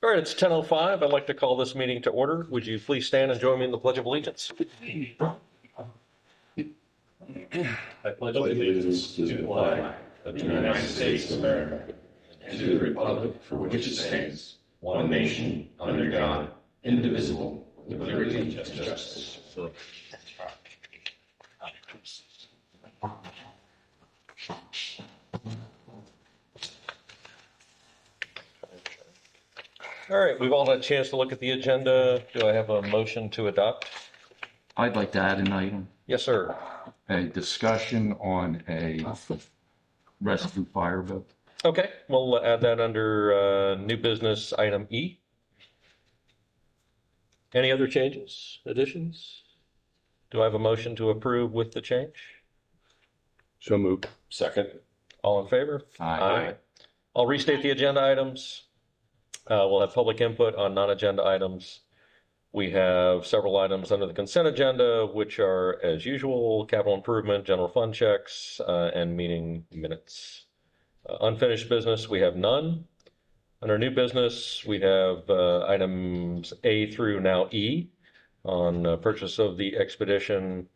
All right, it's 10:05. I'd like to call this meeting to order. Would you please stand and join me in the Pledge of Allegiance? I pledge allegiance to the flag of the United States of America and to the republic for which it stands, one nation, under God, indivisible, with liberty and justice for all. All right, we've all had a chance to look at the agenda. Do I have a motion to adopt? I'd like to add an item, Yes, sir. a discussion on a rescue fireboat. Okay, we'll add that under new business item E. Any other changes, additions? Do I have a motion to approve with the change? So moved. Second. All in favor? Aye. I'll restate the agenda items. We'll have public input on non-agenda items. We have several items under the consent agenda, which are, as usual, capital improvement, general fund checks, and meeting minutes. Unfinished business, we have none. Under new business, we have items A through now E on purchase of the expedition,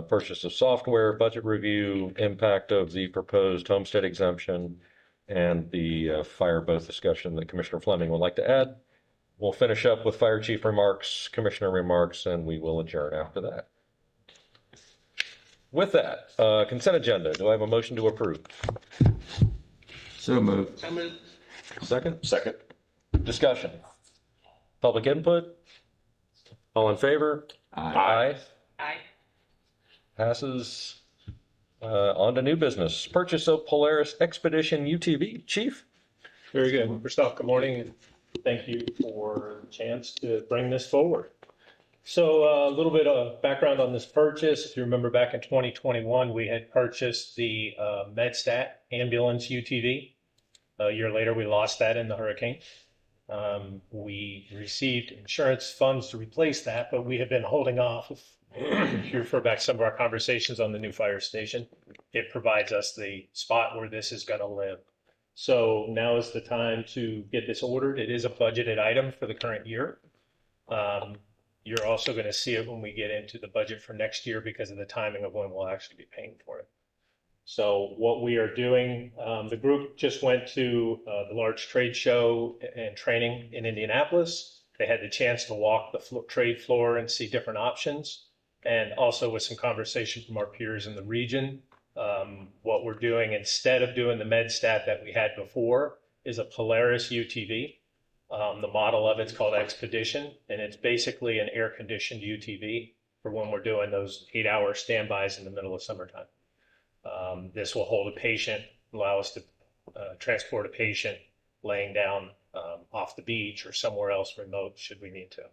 purchase of software, budget review, impact of the proposed homestead exemption, and the fire boat discussion that Commissioner Fleming would like to add. We'll finish up with fire chief remarks, commissioner remarks, and we will adjourn after that. With that, consent agenda, do I have a motion to approve? So moved. Second? Second. Discussion. Public input? All in favor? Aye. Aye. Passes. On to new business. Purchase of Polaris Expedition UTV. Chief? Very good. First off, good morning, and thank you for the chance to bring this forward. So a little bit of background on this purchase. If you remember back in 2021, we had purchased the MedStat ambulance UTV. A year later, we lost that in the hurricane. We received insurance funds to replace that, but we have been holding off. If you refer back to some of our conversations on the new fire station, it provides us the spot where this is going to live. So now is the time to get this ordered. It is a budgeted item for the current year. You're also going to see it when we get into the budget for next year because of the timing of when we'll actually be paying for it. So what we are doing, the group just went to the large trade show and training in Indianapolis. They had the chance to walk the trade floor and see different options, and also with some conversation from our peers in the region. What we're doing instead of doing the MedStat that we had before is a Polaris UTV. The model of it's called Expedition, and it's basically an air-conditioned UTV for when we're doing those 8-hour standbys in the middle of summertime. This will hold a patient, allow us to transport a patient laying down off the beach or somewhere else remote should we need to.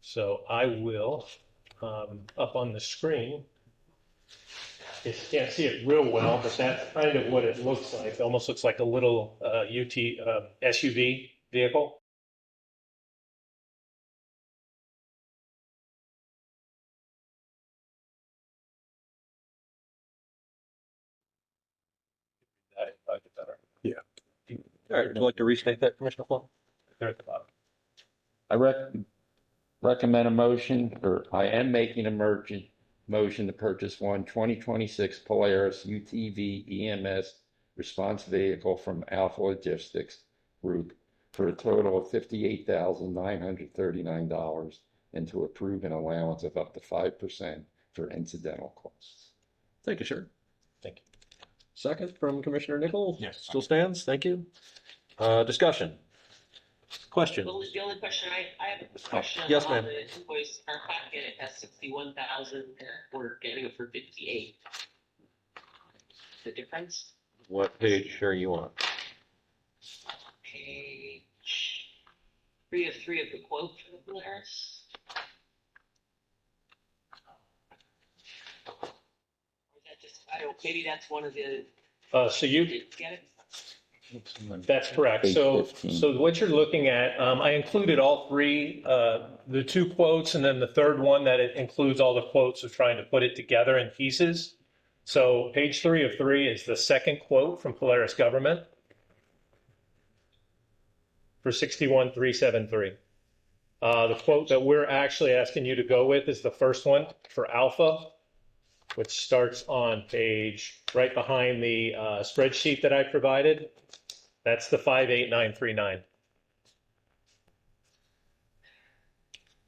So I will, up on the screen, you can't see it real well, but that's kind of what it looks like. It almost looks like a little SUV vehicle. I get better. Yeah. All right, would you like to restate that, Commissioner Plum? They're at the bottom. I recommend a motion, or I am making a motion to purchase 2026 Polaris UTV EMS response vehicle from Alpha Logistics Group for a total of $58,939 and to approve an allowance of up to 5% for incidental costs. Thank you, sir. Thank you. Second from Commissioner Nichols? Yes. Still stands? Thank you. Discussion. Question? Well, the only question I have a question. Yes, on ma'am. the invoice, our packet, it has 61,000, we're getting it for 58. The difference? What page are you on? Page 3 of the quote for the Polaris. Or is that just, I don't, maybe that's one of the, So you, did you get it? that's correct. Page So 15. what you're looking at, I included all three, the two quotes, and then the third one that it includes all the quotes of trying to put it together in pieces. So page 3 of 3 is the second quote from Polaris Government. for 61,373. The quote that we're actually asking you to go with is the first one for Alpha, which starts on page right behind the spreadsheet that I provided. That's the 58939.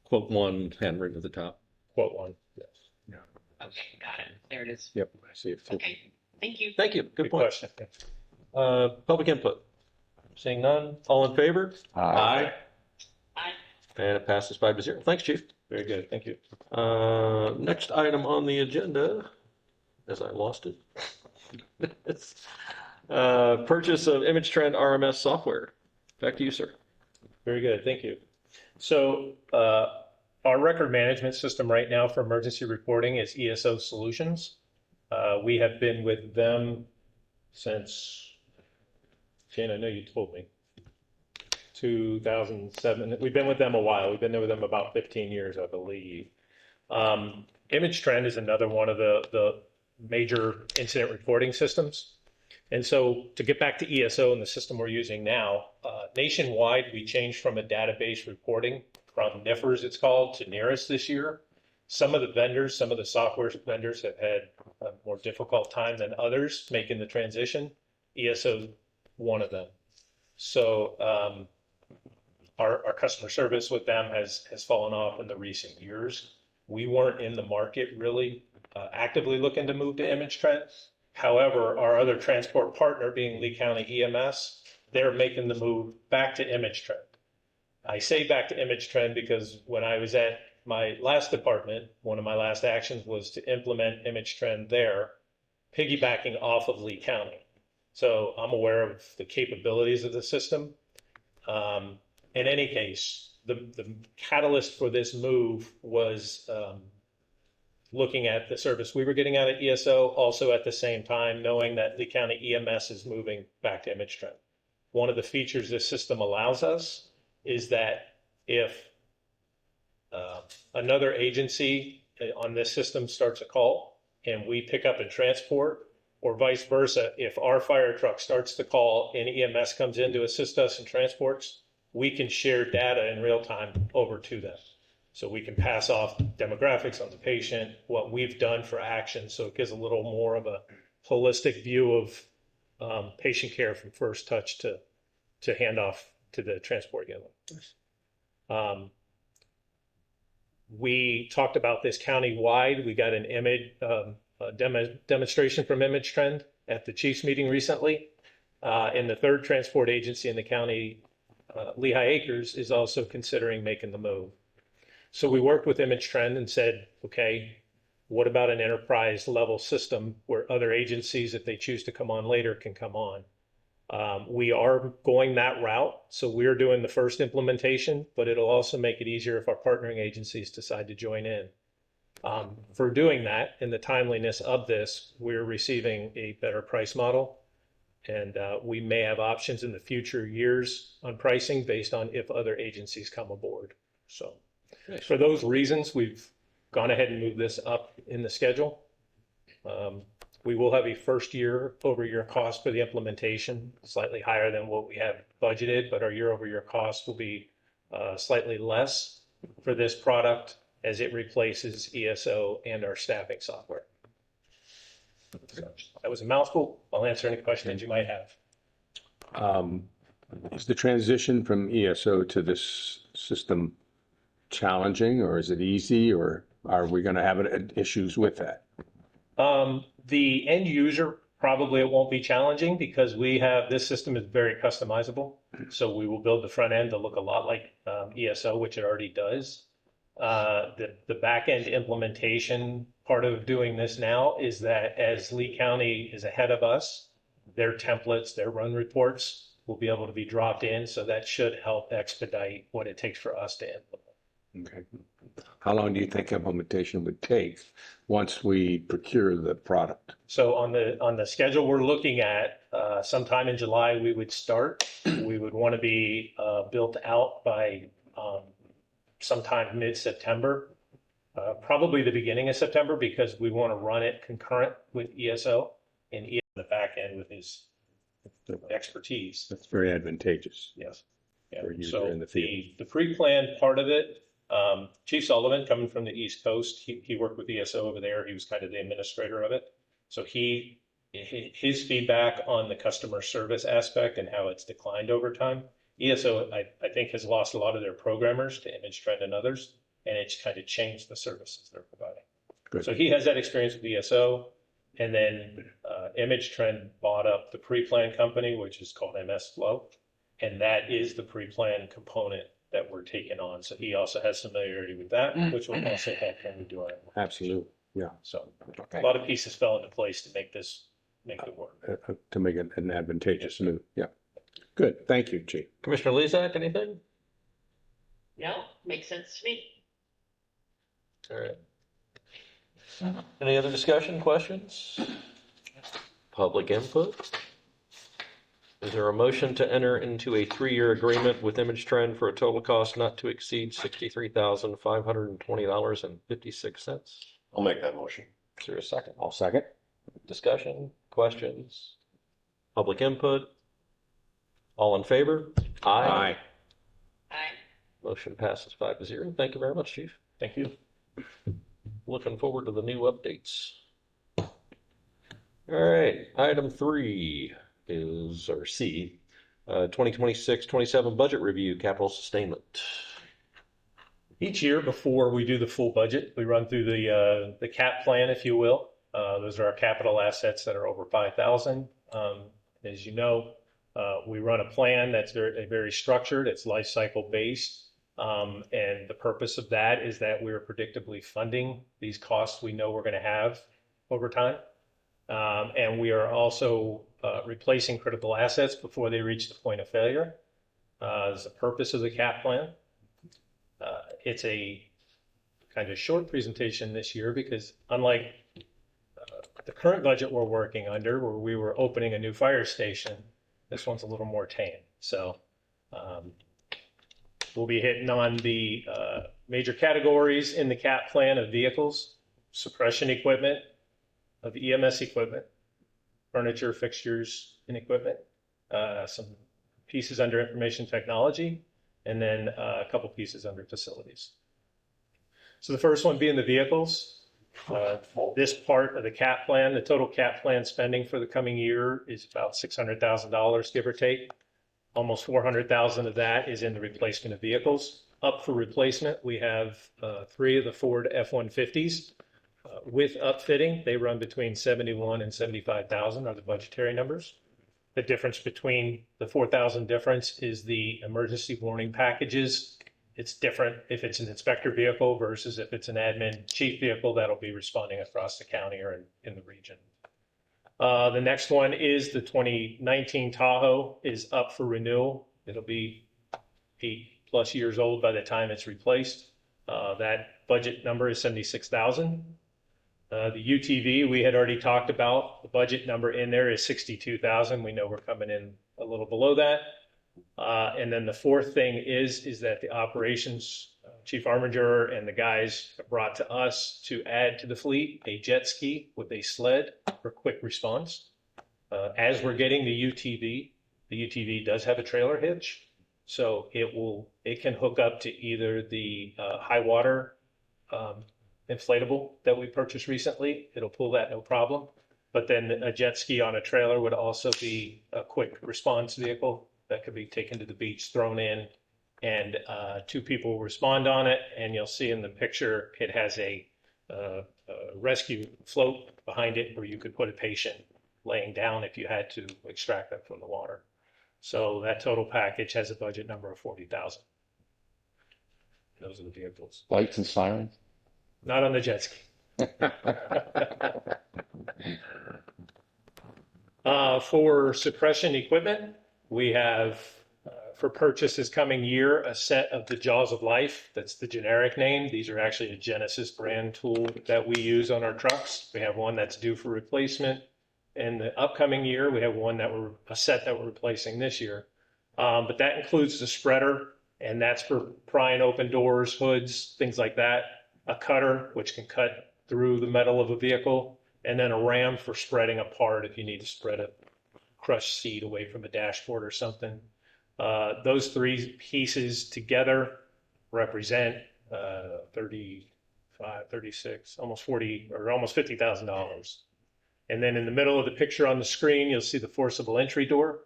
Quote one, handwritten at the top. Quote one. Yes. Okay, got it. There it is. Yep, I see it too. Okay, thank you. Thank you. Good point. question. Public input. Seeing none. All in favor? Aye. Aye. And it passes 5-0. Thanks, Chief. Very good. Thank you. Next item on the agenda, as I lost it. It's, purchase of ImageTrend RMS software. Back to you, sir. Very good. Thank you. So our record management system right now for emergency reporting is ESO Solutions. We have been with them since, Jane, I know you told me, 2007. We've been with them a while. We've been there with them about 15 years, I believe. ImageTrend is another one of the major incident reporting systems. And so to get back to ESO and the system we're using now, nationwide, we changed from a database reporting from NIFRS, it's called, to NERIS this year. Some of the vendors, some of the software vendors have had a more difficult time than others making the transition. ESO, one of them. So our customer service with them has fallen off in the recent years. We weren't in the market really actively looking to move to ImageTrend. However, our other transport partner, being Lee County EMS, they're making the move back to ImageTrend. I say back to ImageTrend because when I was at my last department, one of my last actions was to implement ImageTrend there, piggybacking off of Lee County. So I'm aware of the capabilities of the system. In any case, the catalyst for this move was looking at the service we were getting out of ESO, also at the same time knowing that Lee County EMS is moving back to ImageTrend. One of the features this system allows us is that if another agency on this system starts a call and we pick up and transport, or vice versa, if our fire truck starts the call and EMS comes in to assist us in transports, we can share data in real time over to them. So we can pass off demographics on the patient, what we've done for action. So it gives a little more of a holistic view of patient care from first touch to handoff to the transport unit. We talked about this county-wide. We got an image demonstration from ImageTrend at the Chiefs meeting recently. And the third transport agency in the county, Lehigh Acres, is also considering making the move. So we worked with ImageTrend and said, okay, what about an enterprise level system where other agencies, if they choose to come on later, can come on? We are going that route. So we're doing the first implementation, but it'll also make it easier if our partnering agencies decide to join in. For doing that and the timeliness of this, we're receiving a better price model. And we may have options in the future years on pricing based on if other agencies come aboard. So for those reasons, we've gone ahead and moved this up in the schedule. We will have a first year-over-year cost for the implementation, slightly higher than what we have budgeted, but our year-over-year cost will be slightly less for this product as it replaces ESO and our staffing software. So that was a mouthful. I'll answer any questions you might have. Is the transition from ESO to this system challenging, or is it easy, or are we going to have issues with that? The end user, probably it won't be challenging because this system is very customizable. So we will build the front end to look a lot like ESO, which it already does. The back end implementation part of doing this now is that as Lee County is ahead of us, their templates, their run reports will be able to be dropped in. So that should help expedite what it takes for us to implement. Okay. How long do you think implementation would take once we procure the product? So on the schedule we're looking at, sometime in July we would start. We would want to be built out by sometime mid-September, probably the beginning of September, because we want to run it concurrent with ESO and ESO on the back end with his expertise. That's very advantageous. Yes. Yeah, for you so in the field. the pre-planned part of it, Chief Sullivan, coming from the East Coast, he worked with ESO over there. He was kind of the administrator of it. So his feedback on the customer service aspect and how it's declined over time. ESO, I think, has lost a lot of their programmers to ImageTrend and others, and it's kind of changed the services they're providing. Good. So he has that experience with ESO, and then ImageTrend bought up the pre-plan company, which is called MS Flow, and that is the pre-plan component that we're taking on. So he also has familiarity with that, which will also help him do our implementation. Absolutely, yeah. So a lot of pieces fell into place to make it work. To make it an advantageous move, yeah. Good, thank you, Chief. Commissioner Lezak, anything? No, makes sense to me. All right. Any other discussion, questions? Public input? Is there a motion to enter into a 3-year agreement with ImageTrend for a total cost not to exceed $63,520.56? I'll make that motion. Is there a second? I'll second. Discussion, questions, public input? All in favor? Aye. Aye. Motion passes 5-0. Thank you very much, Chief. Thank you. Looking forward to the new updates. All right, item 3 is, or C, 2026-27 budget review, capital sustainment. Each year before we do the full budget, we run through the cap plan, if you will. Those are our capital assets that are over 5,000. As you know, we run a plan that's very structured. It's life cycle based. And the purpose of that is that we're predictably funding these costs we know we're going to have over time. And we are also replacing critical assets before they reach the point of failure. Is the purpose of the cap plan. It's a kind of short presentation this year because unlike the current budget we're working under, where we were opening a new fire station, this one's a little more tame. So we'll be hitting on the major categories in the cap plan of vehicles, suppression equipment, of EMS equipment, furniture, fixtures, and equipment, some pieces under information technology, and then a couple pieces under facilities. So the first one being the vehicles. This part of the cap plan, the total cap plan spending for the coming year is about $600,000, give or take. Almost 400,000 of that is in the replacement of vehicles. Up for replacement, we have 3 of the Ford F-150s. With upfitting, they run between 71 and 75,000 are the budgetary numbers. The difference between the 4,000 difference is the emergency warning packages. It's different if it's an inspector vehicle versus if it's an admin chief vehicle that'll be responding across the county or in the region. The next one is the 2019 Tahoe is up for renewal. It'll be 8+ years old by the time it's replaced. That budget number is 76,000. The UTV we had already talked about. The budget number in there is 62,000. We know we're coming in a little below that. And then the fourth thing is that the operations Chief Armiger and the guys have brought to us to add to the fleet a jet ski with a sled for quick response. As we're getting the UTV does have a trailer hitch, so it can hook up to either the high water inflatable that we purchased recently. It'll pull that no problem. But then a jet ski on a trailer would also be a quick response vehicle that could be taken to the beach, thrown in, and 2 people will respond on it. And you'll see in the picture, it has a rescue float behind it where you could put a patient laying down if you had to extract them from the water. So that total package has a budget number of 40,000. Those are the vehicles. Lights and sirens? Not on the jet ski. For suppression equipment, we have for purchase this coming year a set of the Jaws of Life. That's the generic name. These are actually a Genesis brand tool that we use on our trucks. We have one that's due for replacement. In the upcoming year, we have a set that we're replacing this year. But that includes the spreader, and that's for prying open doors, hoods, things like that. A cutter, which can cut through the metal of a vehicle, and then a ram for spreading apart if you need to spread a crushed seed away from a dashboard or something. Those three pieces together represent 35, 36, almost 40 or almost $50,000. And then in the middle of the picture on the screen, you'll see the forcible entry door.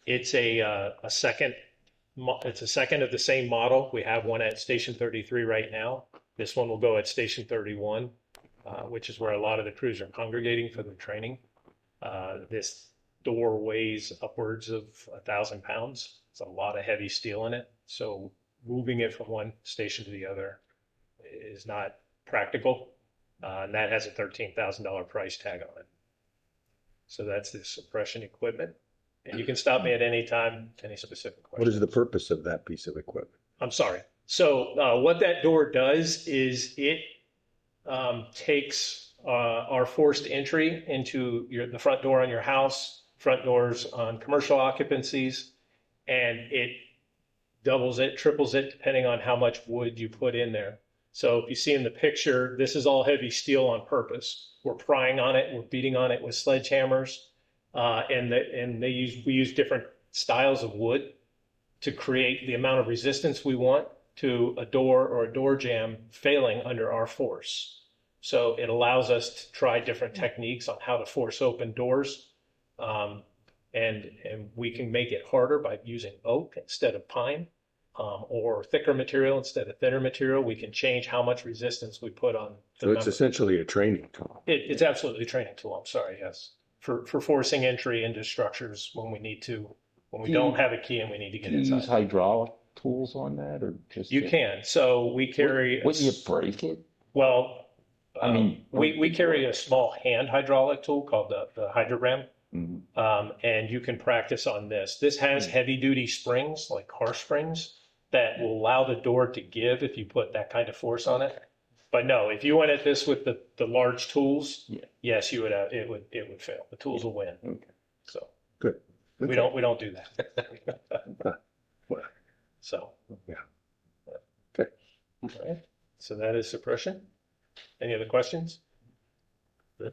It's a second. It's a second of the same model. We have one at Station 33 right now. This one will go at Station 31, which is where a lot of the crews are congregating for their training. This door weighs upwards of 1,000 pounds. It's a lot of heavy steel in it. So moving it from one station to the other is not practical. And that has a $13,000 price tag on it. So that's the suppression equipment. And you can stop me at any time, any specific questions. What is the purpose of that piece of equipment? I'm sorry. So what that door does is it takes our forced entry into the front door on your house, front doors on commercial occupancies, and it doubles it, triples it, depending on how much wood you put in there. So if you see in the picture, this is all heavy steel on purpose. We're prying on it, we're beating on it with sledgehammers, we use different styles of wood to create the amount of resistance we want to a door or a door jamb failing under our force. So it allows us to try different techniques on how to force open doors. And we can make it harder by using oak instead of pine, or thicker material instead of thinner material. We can change how much resistance we put on the So it's member. essentially a training tool. It's absolutely a training tool. I'm sorry, yes. For forcing entry into structures when we need to, when we don't have a key and we need to get Do you use inside. hydraulic tools on that or just? You can. So we carry, Wouldn't you break it? well, I mean, we carry a small hand hydraulic tool called the hydrogram. Mhm. And you can practice on this. This has heavy duty springs, like car springs, that will allow the door to give if you put that kind of force on it. But no, if you went at this with the large tools, Yeah. yes, you would it would fail. The tools will win. Okay. So Good. we don't do that. So Yeah. Okay. all right. So that is suppression. Any other questions? Good.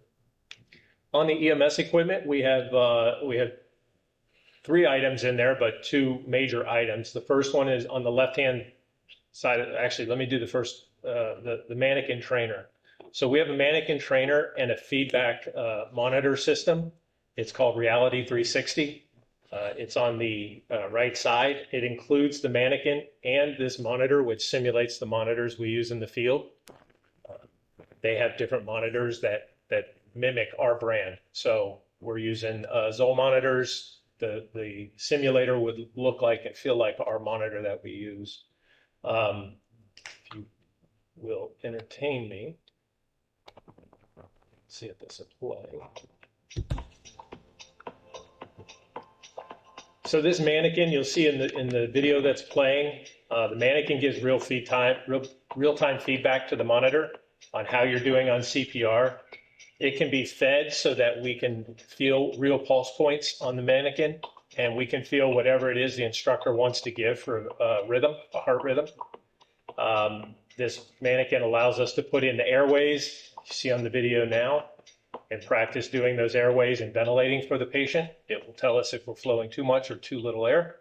On the EMS equipment, we have three items in there, but two major items. The first one is on the left-hand side. Actually, let me do the first, the mannequin trainer. So we have a mannequin trainer and a feedback monitor system. It's called Reality 360. It's on the right side. It includes the mannequin and this monitor, which simulates the monitors we use in the field. They have different monitors that mimic our brand. So we're using Zoll monitors. The simulator would look like and feel like our monitor that we use. If you will entertain me, see if this is playing. So this mannequin, you'll see in the video that's playing, the mannequin gives real-time feedback to the monitor on how you're doing on CPR. It can be fed so that we can feel real pulse points on the mannequin, and we can feel whatever it is the instructor wants to give for a heart rhythm. This mannequin allows us to put in the airways you see on the video now and practice doing those airways and ventilating for the patient. It will tell us if we're flowing too much or too little air.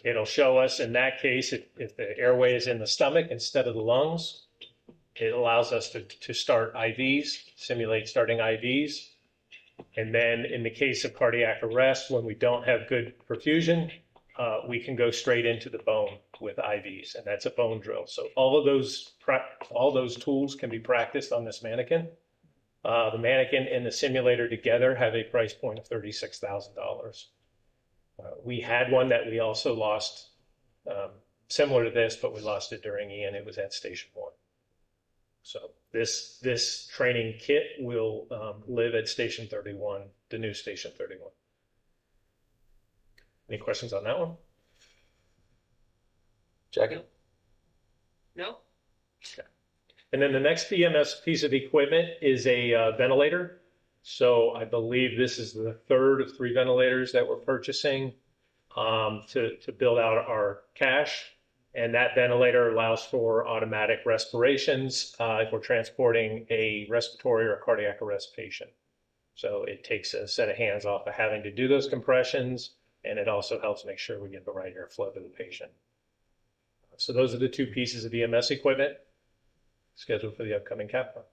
It'll show us in that case if the airway is in the stomach instead of the lungs. It allows us to start IVs, simulate starting IVs. And then in the case of cardiac arrest, when we don't have good perfusion, we can go straight into the bone with IVs, and that's a bone drill. So all those tools can be practiced on this mannequin. The mannequin and the simulator together have a price point of $36,000. We had one that we also lost, similar to this, but we lost it during Ian. It was at Station 1. So this training kit will live at Station 31, the new Station 31. Any questions on that one? Jackie? No? And then the next EMS piece of equipment is a ventilator. So I believe this is the third of 3 ventilators that we're purchasing to build out our cache. And that ventilator allows for automatic respirations if we're transporting a respiratory or cardiac arrest patient. So it takes a set of hands off of having to do those compressions. and it also helps make sure we get the right airflow to the patient. So those are the two pieces of EMS equipment scheduled for the upcoming cap plan.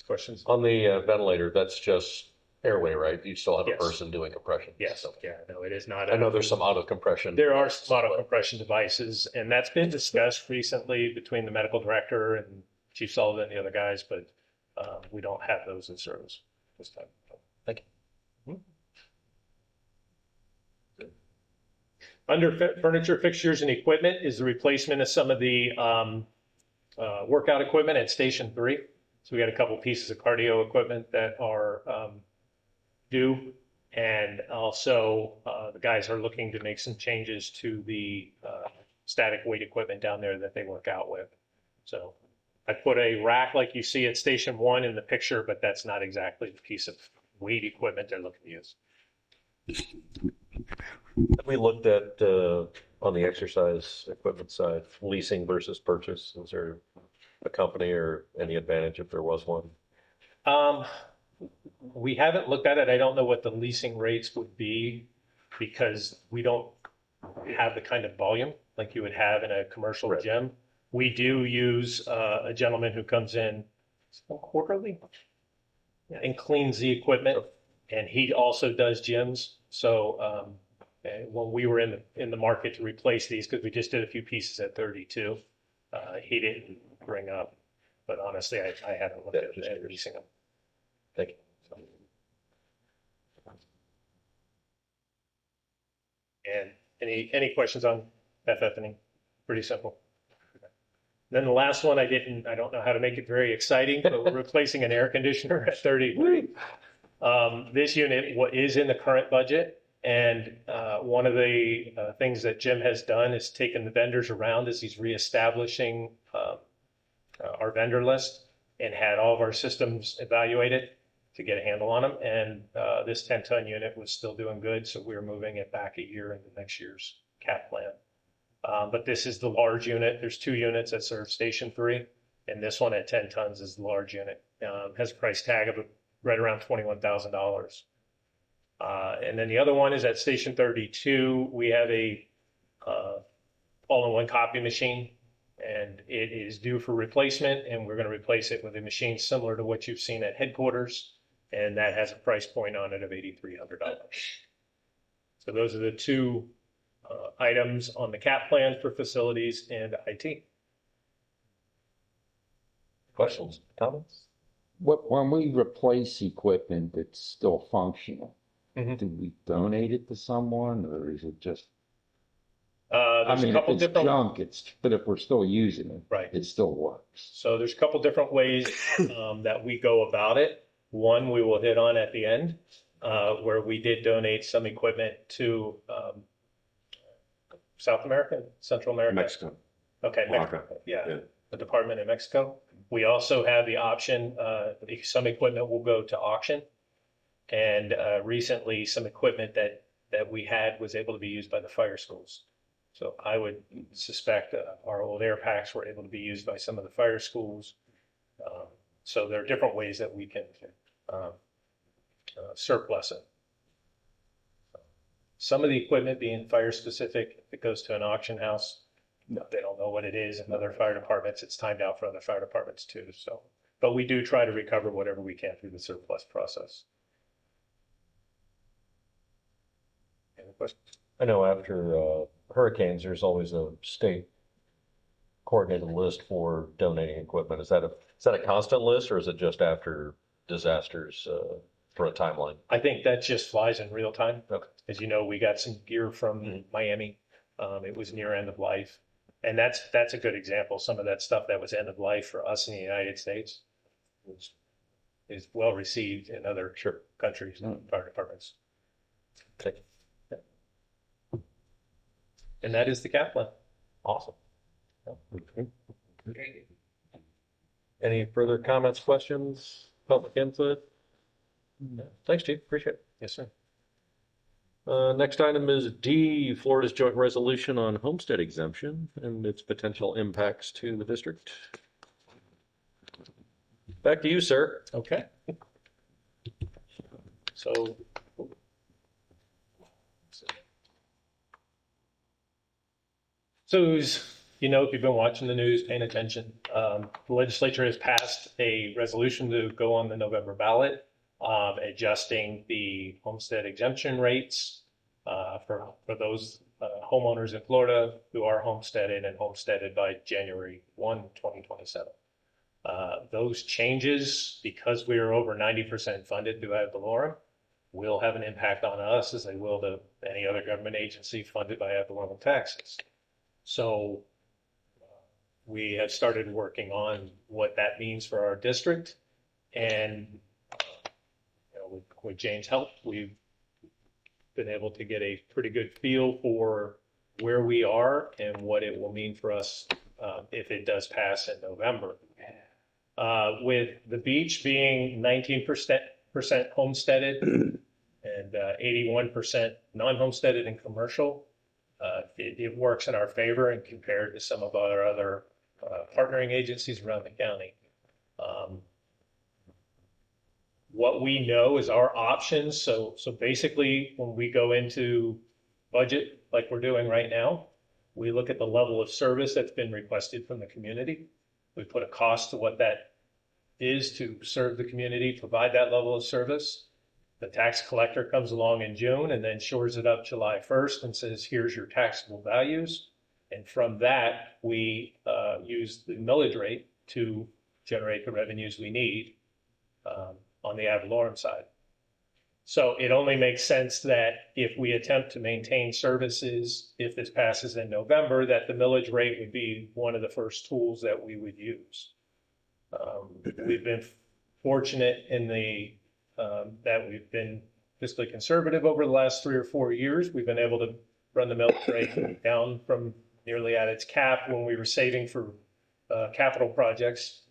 Questions? On the ventilator, that's just airway, right? You still have a Yes. person doing compression. Yes, So, yeah, no, it is not. I know there's some auto compression. There are some auto compression devices, and that's been discussed recently between the medical director and Chief Sullivan and the other guys, but we don't have those in service this time. Thank you. Under furniture, fixtures, and equipment is the replacement of some of the workout equipment at Station 3. So we got a couple pieces of cardio equipment that are due. And also, the guys are looking to make some changes to the static weight equipment down there that they work out with. So I put a rack like you see at Station 1 in the picture, but that's not exactly the piece of weight equipment they're looking to use. We looked at, on the exercise equipment side, leasing versus purchase. Is there a company or any advantage if there was one? We haven't looked at it. I don't know what the leasing rates would be because we don't have the kind of volume like you would have in a commercial Right. gym. We do use a gentleman who comes in quarterly and cleans the equipment, and he also does gyms. So when we were in the market to replace these, because we just did a few pieces at 32, he didn't bring up. But honestly, I haven't looked at leasing them. Thank you. And any questions on FF&E? Pretty simple. Then the last one, I don't know how to make it very exciting, but we're replacing an air conditioner at 33. This unit is in the current budget, and one of the things that Jim has done is taken the vendors around as he's reestablishing our vendor list and had all of our systems evaluated to get a handle on them. And this 10-ton unit was still doing good, so we're moving it back a year into next year's cap plan. But this is the large unit. There's 2 units that serve Station 3, and this one at 10 tons is the large unit. Has a price tag of right around $21,000. And then the other one is at Station 32. We have a all-in-one copy machine, and it is due for replacement, and we're going to replace it with a machine similar to what you've seen at headquarters, and that has a price point on it of $8,300. So those are the 2 items on the cap plan for facilities and IT. Questions, comments? When we replace equipment that's still functional, Mhm. do we donate it to someone, or is it just, I There's a mean, if couple it's different, junk, but if we're still using it, right. it still works. So there's a couple different ways that we go about it. One we will hit on at the end, where we did donate some equipment to South America, Central America. Mexico. Okay, Oaxaca. yeah, Yeah. the department in Mexico. We also have the option, some equipment will go to auction. And recently, some equipment that we had was able to be used by the fire schools. So I would suspect our old air packs were able to be used by some of the fire schools. So there are different ways that we can surplus it. Some of the equipment being fire specific, if it goes to an auction house, they don't know what it is. In other fire departments, it's timed out for other fire departments too. So, but we do try to recover whatever we can through the surplus process. Any questions? I know after hurricanes, there's always a state coordinated list for donating equipment. Is that a constant list, or is it just after disasters for a timeline? I think that just flies in real time. Okay. As you know, we got some gear from Miami. It was near end of life. And that's a good example. Some of that stuff that was end of life for us in the United States is well received in other countries and fire departments. Thank you. And that is the cap plan. Awesome. Okay. Very good. Any further comments, questions, public input? No. Thanks, Chief. Appreciate it. Yes, sir. Next item is D, Florida's joint resolution on homestead exemption and its potential impacts to the district. Back to you, sir. Okay. So So, if you've been watching the news, paying attention, the legislature has passed a resolution to go on the November ballot, adjusting the homestead exemption rates for those homeowners in Florida who are homesteaded and homesteaded by January 1, 2027. Those changes, because we are over 90% funded through ad valorem, will have an impact on us as they will to any other government agency funded by ad valorem taxes. So we have started working on what that means for our district. And with Jane's help, we've been able to get a pretty good feel for where we are and what it will mean for us if it does pass in November. With the beach being 19% homesteaded and 81% non-homesteaded and commercial, it works in our favor and compared to some of our other partnering agencies around the county. What we know is our options. So basically, when we go into budget like we're doing right now, we look at the level of service that's been requested from the community. We put a cost to what that is to serve the community, provide that level of service. The tax collector comes along in June and then shores it up July 1st and says, here's your taxable values. And from that, we use the millage rate to generate the revenues we need on the ad valorem side. So it only makes sense that if we attempt to maintain services, if this passes in November, that the millage rate would be one of the first tools that we would use. We've been fortunate in that we've been fiscally conservative over the last 3 or 4 years. We've been able to run the millage rate down from nearly at its cap when we were saving for capital projects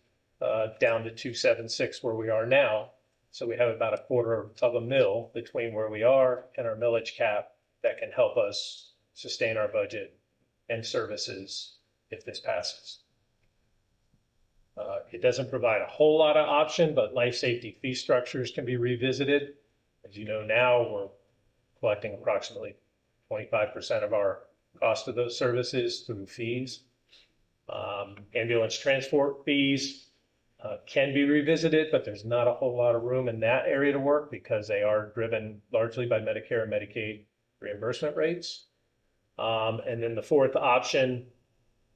down to 2.76 where we are now. So we have about $0.25 between where we are and our millage cap that can help us sustain our budget and services if this passes. It doesn't provide a whole lot of option, but life safety fee structures can be revisited. As you know, now we're collecting approximately 25% of our cost of those services through fees. Ambulance transport fees can be revisited, but there's not a whole lot of room in that area to work because they are driven largely by Medicare and Medicaid reimbursement rates. And then the fourth option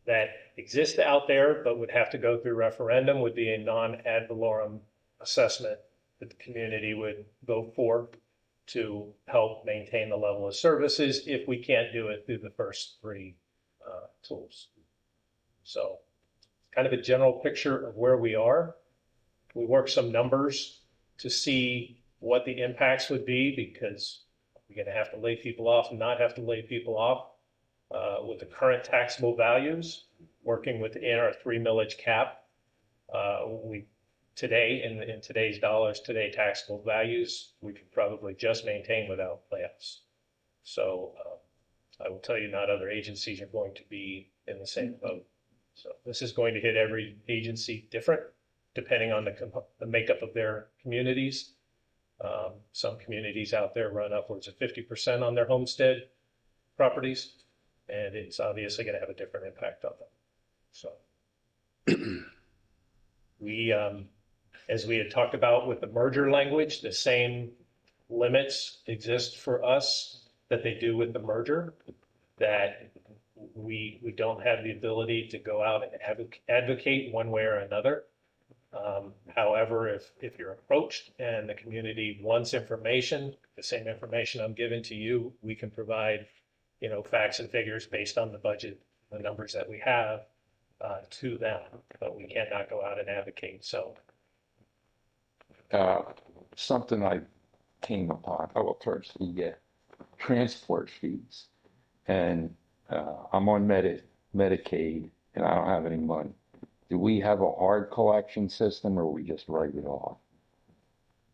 that exists out there but would have to go through referendum would be a non-ad valorem assessment that the community would vote for to help maintain the level of services if we can't do it through the first three tools. So kind of a general picture of where we are. We worked some numbers to see what the impacts would be because we're going to have to lay people off and not have to lay people off. With the current taxable values, working within our 3 millage cap, we today, in today's dollars, today taxable values, we could probably just maintain without layoffs. So I will tell you, not other agencies are going to be in the same boat. So this is going to hit every agency different, depending on the makeup of their communities. Some communities out there run upwards of 50% on their homestead properties, and it's obviously going to have a different impact on them. So we, as we had talked about with the merger language, the same limits exist for us that they do with the merger, that we don't have the ability to go out and advocate one way or another. However, if you're approached and the community wants information, the same information I'm giving to you, we can provide, facts and figures based on the budget, the numbers that we have to them, but we cannot go out and advocate. So something I came upon, towards the transport fees. And I'm on Medicaid and I don't have any money. Do we have a hard collection system or we just write it off?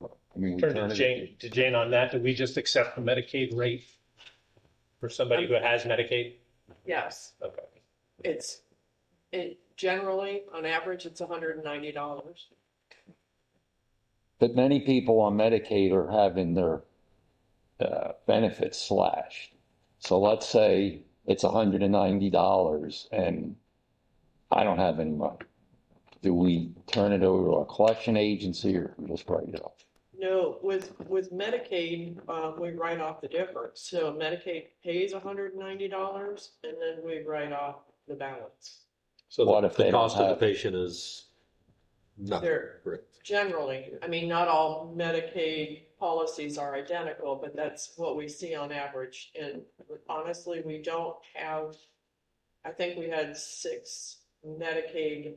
I mean, we turn turn to Jane on that. Do we just accept the Medicaid rate for somebody who has Medicaid? Yes, Okay. it generally, on average, it's $190. But many people on Medicaid are having their benefits slashed. So let's say it's $190 and I don't have any money. Do we turn it over to a collection agency or just write it off? No, with Medicaid, we write off the difference. So Medicaid pays $190 and then we write off the balance. So What if the they don't cost of the have- patient is nothing. They're Correct. generally, I mean, not all Medicaid policies are identical, but that's what we see on average. And honestly, we don't have, I think we had 6 Medicaid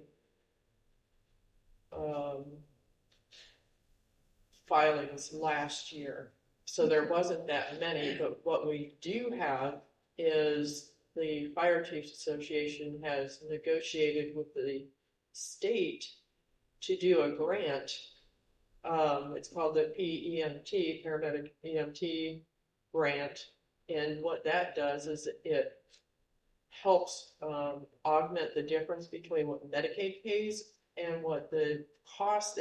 filings last year. So there wasn't that many, but what we do have is the Fire Chiefs Association has negotiated with the state to do a grant. It's called the PEMT, Paramedic EMT grant. And what that does is it helps augment the difference between what Medicaid pays and what the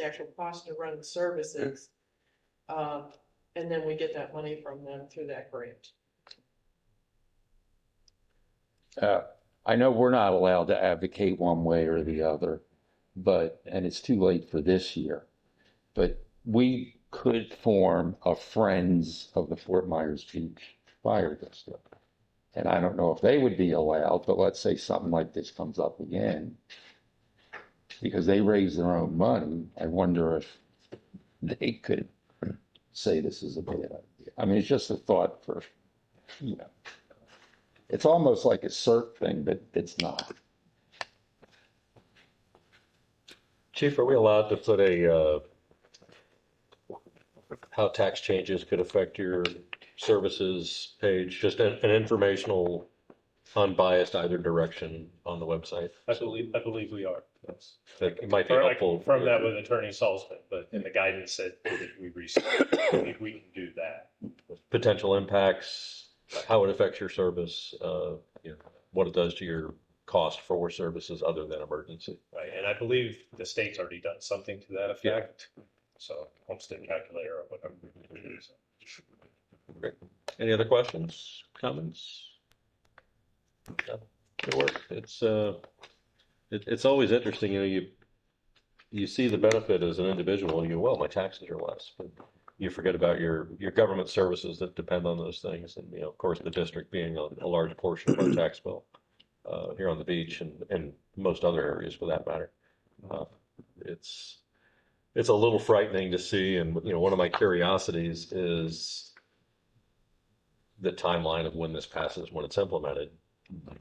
actual cost to run the service is. And then we get that money from them through that grant. I know we're not allowed to advocate one way or the other, and it's too late for this year, but we could form a Friends of the Fort Myers Beach Fire District. And I don't know if they would be allowed, but let's say something like this comes up again, because they raise their own money. I wonder if they could say this is a bad idea. I mean, it's just a thought for, it's almost like a CERT thing, but it's not. Chief, are we allowed to put how tax changes could affect your services page, just an informational, unbiased either direction on the website? I believe we are. Yes. That it might be I helpful. confirmed that with Attorney Salzman, but in the guidance that we received, I believe we can do that. Potential impacts, how it affects your service, what it does to your cost for services other than emergency. Right, and I believe the state's already done something to that effect. So homestead calculator or whatever. Great. Any other questions, comments? No, good work. It's always interesting, you see the benefit as an individual, and you go, well, my taxes are less, but you forget about your government services that depend on those things, and of course, the district being a large portion of our tax bill here on the beach and most other areas for that matter. It's a little frightening to see, and one of my curiosities is the timeline of when this passes, when it's implemented,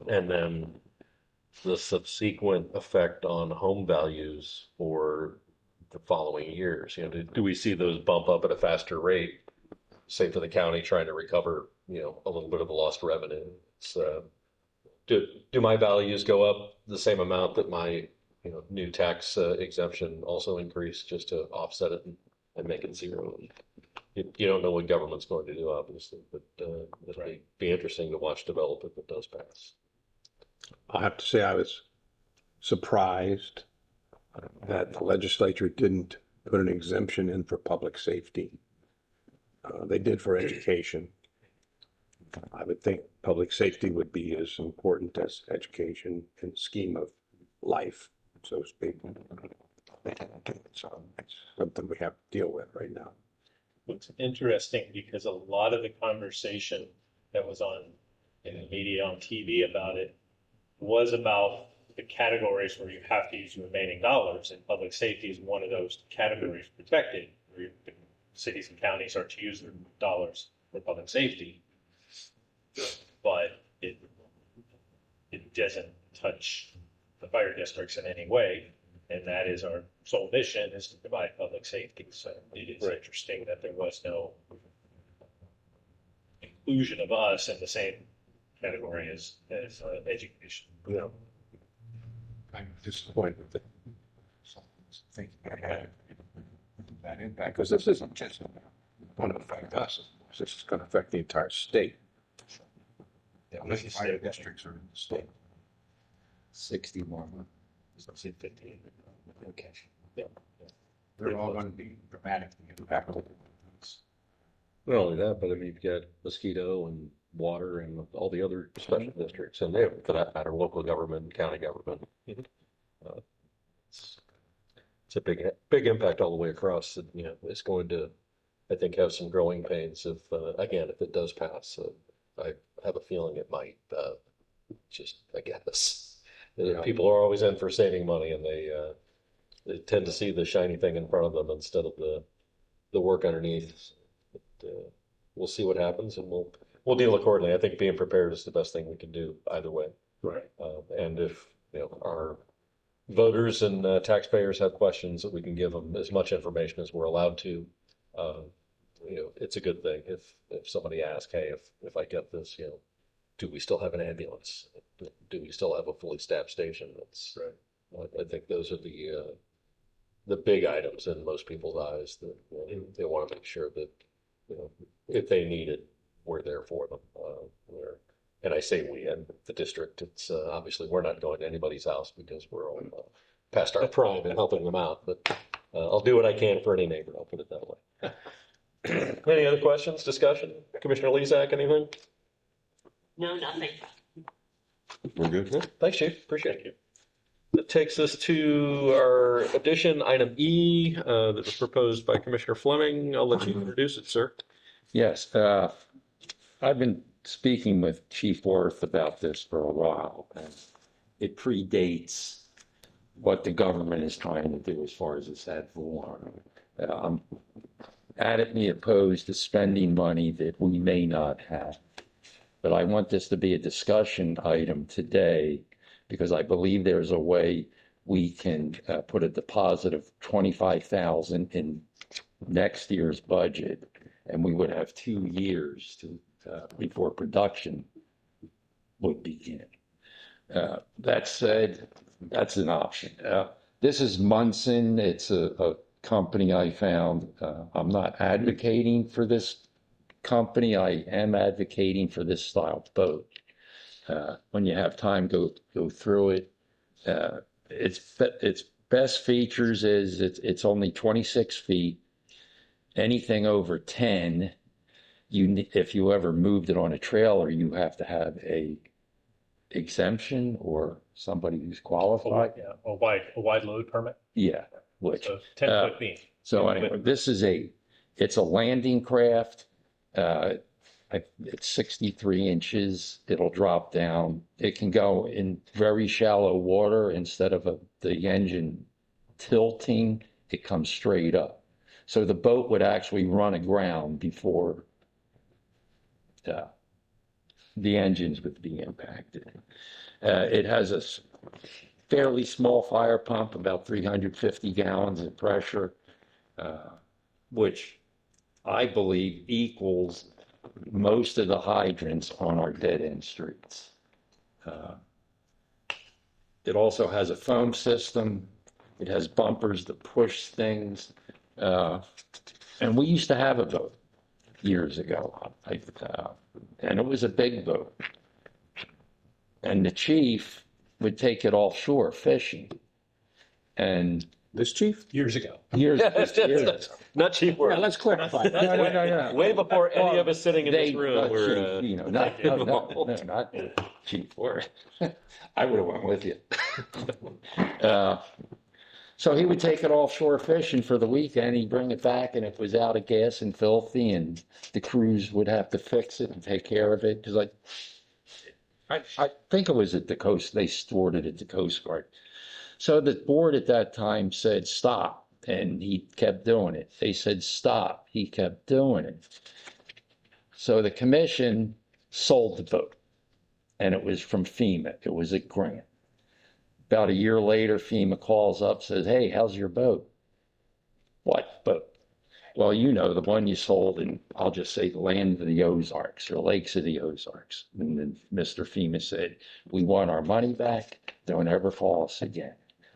and then the subsequent effect on home values for the following years. Do we see those bump up at a faster rate, say for the county trying to recover, a little bit of the lost revenue? It's, do my values go up the same amount that my, new tax exemption also increase just to offset it and make it zero? You don't know what government's going to do, obviously, but it'll be interesting to watch develop if it does pass. I have to say I was surprised that the legislature didn't put an exemption in for public safety. They did for education. I would think public safety would be as important as education in the scheme of life, so to speak. So it's something we have to deal with right now. It's interesting because a lot of the conversation that was in the media, on TV about it, was about the categories where you have to use remaining dollars, and public safety is one of those categories protected, where cities and counties are to use their dollars for public safety. But it doesn't touch the fire districts in any way, and that is our sole mission, is to provide public safety. So it is interesting that there was no inclusion of us in the same category as education. I'm disappointed that someone's thinking I had that impact, because this isn't just going to affect us, this is going to affect the entire state. Yeah, Most fire districts are in the state. 61. Say 15. Okay. They're all going to be dramatically impacted. Not only that, but I mean, you've got mosquito and water and all the other special districts, and they, for that matter, local government, and county government. Uh, It's a big impact all the way across, that, you know, it's going to, I think, have some growing pains if, again, if it does pass. I have a feeling it might, just, I guess. People are always in for saving money, and they tend to see the shiny thing in front of them instead of the work underneath. But, we'll see what happens, and we'll deal accordingly. I think being prepared is the best thing we can do either way. Right. And if, you know, our voters and taxpayers have questions, that we can give them as much information as we're allowed to. You know, it's a good thing if somebody asks, hey, if I get this, you know, do we still have an ambulance? Do we still have a fully staffed station? That's right. I think those are the big items in most people's eyes, that, you know, they want to make sure that, you know, if they need it, we're there for them. And I say we, and the district, it's obviously we're not going to anybody's house because we're all past our prime in helping them out, but I'll do what I can for any neighbor, I'll put it that way. Any other questions, discussion? Commissioner Lezak, anything? No, nothing. We're good. Thanks, Chief, appreciate it. That takes us to our addition, item E, that was proposed by Commissioner Fleming. I'll let you introduce it, sir. Yes, I've been speaking with Chief Worth about this for a while, and it predates what the government is trying to do as far as this ad valorem. I'm adamantly opposed to spending money that we may not have. But I want this to be a discussion item today, because I believe there's a way we can put a deposit of $25,000 in next year's budget, and we would have 2 years to before production would begin. That said, that's an option. This is Munson. It's a company I found. I'm not advocating for this company. I am advocating for this style of boat. When you have time, go through it. Its best features is it's only 26 feet. Anything over 10, if you ever moved it on a trailer, you have to have a exemption or somebody who's qualified. Yeah, a wide load permit, Yeah, which. so 10-foot beam. So anyway, this is it's a landing craft. It's 63 inches. It'll drop down. It can go in very shallow water. Instead of the engine tilting, it comes straight up. So the boat would actually run aground before the engines would be impacted. It has a fairly small fire pump, about 350 gallons of pressure, which I believe equals most of the hydrants on our dead-end streets. It also has a foam system. It has bumpers that push things. And we used to have a boat years ago, and it was a big boat. And the chief would take it offshore fishing. And This chief? Years ago. years. Not Chief Worth. Let's clarify. No. Way before any of us sitting in this They, room were. chief, not Chief Ward. I would have went with you. So he would take it offshore fishing for the weekend. He'd bring it back, and it was out of gas and filthy, and the crews would have to fix it and take care of it. Because I think it was at the coast. They stored it at the Coast Guard. So the board at that time said, stop, and he kept doing it. They said, stop, he kept doing it. So the commission sold the boat, and it was from FEMA. It was a grant. About a year later, FEMA calls up, says, hey, how's your boat? What boat? Well, you know, the one you sold in, I'll just say, the land of the Ozarks or Lakes of the Ozarks. And then Mr. FEMA said, we want our money back. Don't ever call us again.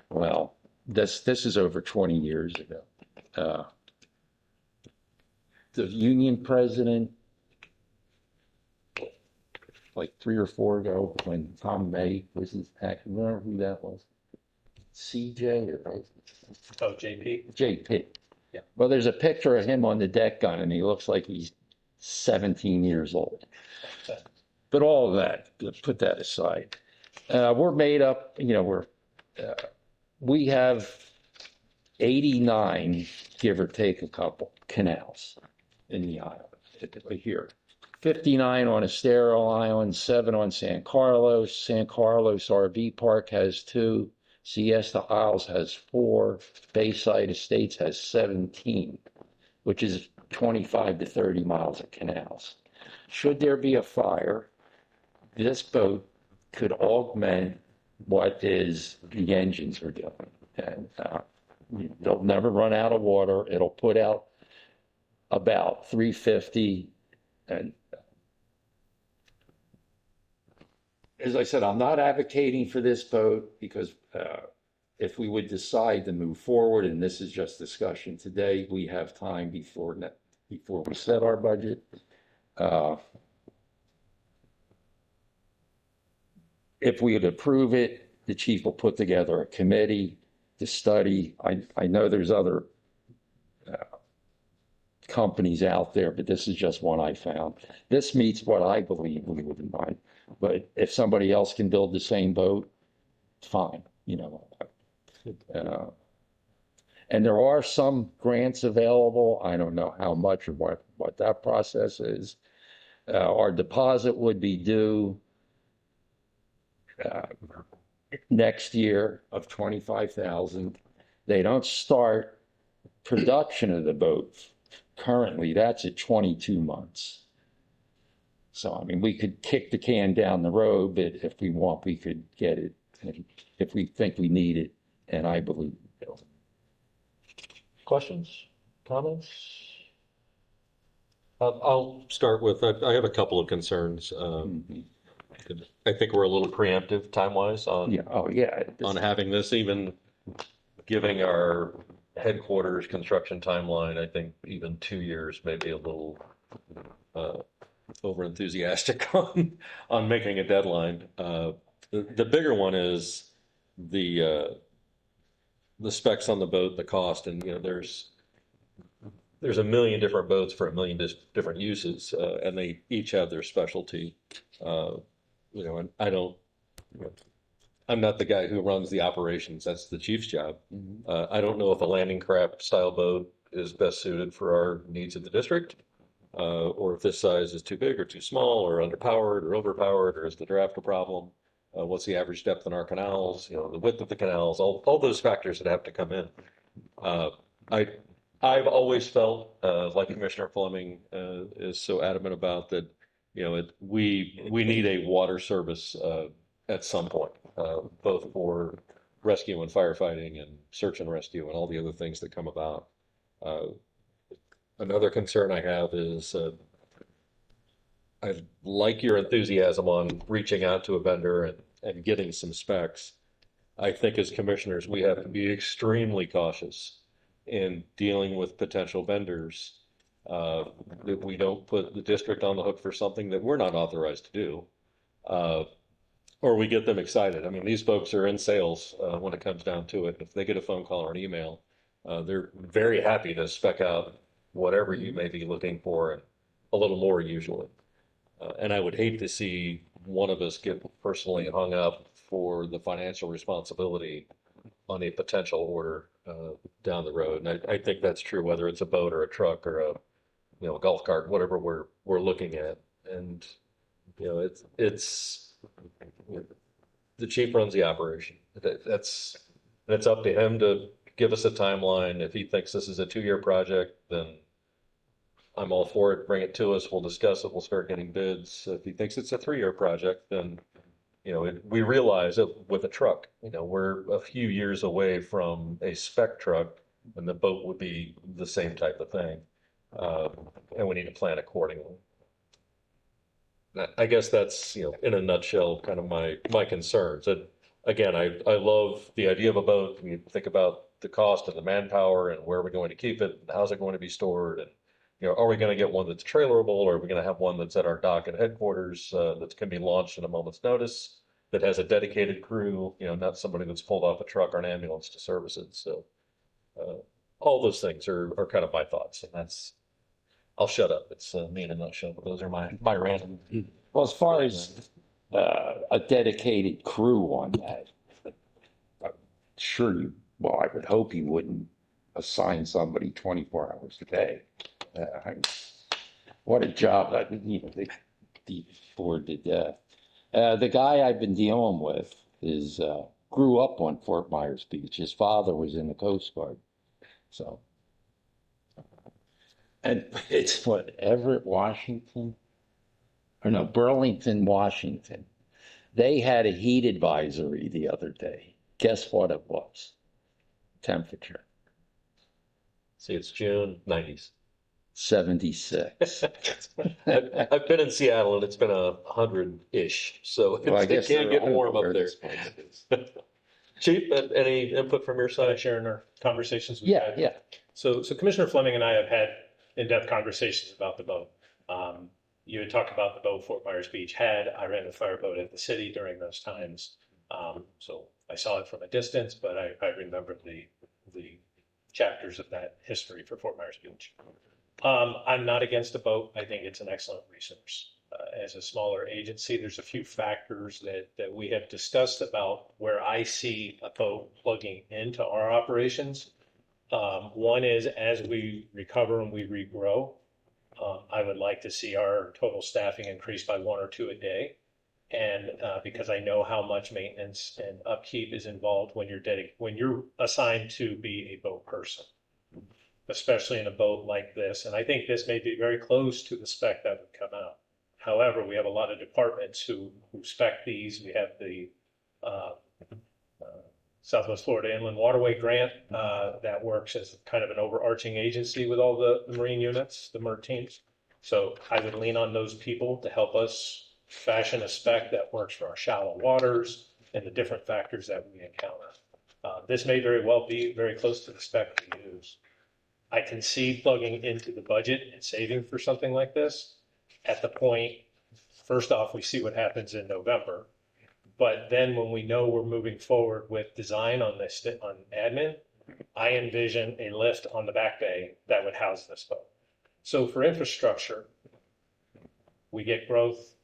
Well, this is over 20 years ago. The union president, like 3 or 4 ago, when Tom May was his act, remember who that was? CJ or Oh, JP? JP. Yeah. Well, there's a picture of him on the deck gun, and he looks like he's 17 years old. But all of that, put that aside. We're made up, we have 89, give or take a couple, canals in the island here. 59 on Estero Island, 7 on San Carlos. San Carlos RV Park has 2. Siesta Isles has 4. Bayside Estates has 17, which is 25 to 30 miles of canals. Should there be a fire, this boat could augment what is the engines are doing. And they'll never run out of water. It'll put out about 350. And as I said, I'm not advocating for this boat because if we would decide to move forward, and this is just discussion today, we have time before we set our budget. If we would approve it, the chief will put together a committee to study. I know there's other companies out there, but this is just one I found. This meets what I believe we would mind. But if somebody else can build the same boat, fine, and there are some grants available. I don't know how much or what that process is. Our deposit would be due next year of $25,000. They don't start production of the boat currently. That's at 22 months. So, I mean, we could kick the can down the road, but if we want, we could get it if we think we need it, and I believe we will. Questions, comments? I'll start with, I have a couple of concerns. I think we're a little preemptive time-wise on Yeah, oh, yeah. on having this, even giving our headquarters construction timeline. I think even 2 years may be a little over enthusiastic on making a deadline. The bigger one is the specs on the boat, the cost, and there's a million different boats for a million different uses, and they each have their specialty. And I'm not the guy who runs the operations. That's the chief's job. I don't know if a landing craft style boat is best suited for our needs of the district, or if this size is too big or too small, or underpowered or overpowered, or is the draft a problem? What's the average depth in our canals? The width of the canals, all those factors that have to come in. I've always felt, like Commissioner Fleming is so adamant about, that we need a water service at some point, both for rescue and firefighting and search and rescue and all the other things that come about. Another concern I have is I like your enthusiasm on reaching out to a vendor and getting some specs. I think as commissioners, we have to be extremely cautious in dealing with potential vendors, that we don't put the district on the hook for something that we're not authorized to do, or we get them excited. I mean, these folks are in sales when it comes down to it. If they get a phone call or an email, they're very happy to spec out whatever you may be looking for, and a little more usually. And I would hate to see one of us get personally hung up for the financial responsibility on a potential order down the road. And I think that's true whether it's a boat or a truck or a golf cart, whatever we're looking at. And it's the chief runs the operation. It's up to him to give us a timeline. If he thinks this is a 2-year project, then I'm all for it. Bring it to us. We'll discuss it. We'll start getting bids. If he thinks it's a 3-year project, then we realize that with a truck, we're a few years away from a spec truck, and the boat would be the same type of thing. And we need to plan accordingly. I guess that's, in a nutshell, kind of my concerns. And again, I love the idea of a boat. We think about the cost and the manpower and where we're going to keep it, and how's it going to be stored, and are we going to get one that's trailerable, or are we going to have one that's at our dock and headquarters that can be launched at a moment's notice, that has a dedicated crew, not somebody that's pulled off a truck or an ambulance to service it. So all those things are kind of my thoughts, and I'll shut up. It's me in a nutshell, but those are my random. Well, as far as a dedicated crew on that, I'm sure you, well, I would hope you wouldn't assign somebody 24 hours a day. What a job, they bored to death. The guy I've been dealing with is grew up on Fort Myers Beach. His father was in the Coast Guard, so. And it's what, Everett, Washington? Or no, Burlington, Washington. They had a heat advisory the other day. Guess what it was? Temperature, See, it's June 90s. 76. I've been in Seattle and it's been 100-ish, so Well, I it guess can't they're- get I don't warm know up where there. this place is. Chief, any input from your side? Sharing our conversations we've Yeah, had. yeah. So Commissioner Fleming and I have had in-depth conversations about the boat. You had talked about the boat Fort Myers Beach had. I ran the fireboat at the city during those times. So I saw it from a distance, but I remember the chapters of that history for Fort Myers Beach. I'm not against a boat. I think it's an excellent resource. As a smaller agency, there's a few factors that we have discussed about where I see a boat plugging into our operations. One is as we recover and we regrow, I would like to see our total staffing increase by 1 or 2 a day. And because I know how much maintenance and upkeep is involved when you're assigned to be a boat person, especially in a boat like this. And I think this may be very close to the spec that would come out. However, we have a lot of departments who spec these. We have the Southwest Florida Inland Waterway Grant that works as kind of an overarching agency with all the marine units, the MERT teams. So I would lean on those people to help us fashion a spec that works for our shallow waters and the different factors that we encounter. This may very well be very close to the spec we use. I can see plugging into the budget and saving for something like this at the point, first off, we see what happens in November. But then when we know we're moving forward with design on this, on admin, I envision a lift on the back bay that would house this boat. So for infrastructure, we get growth.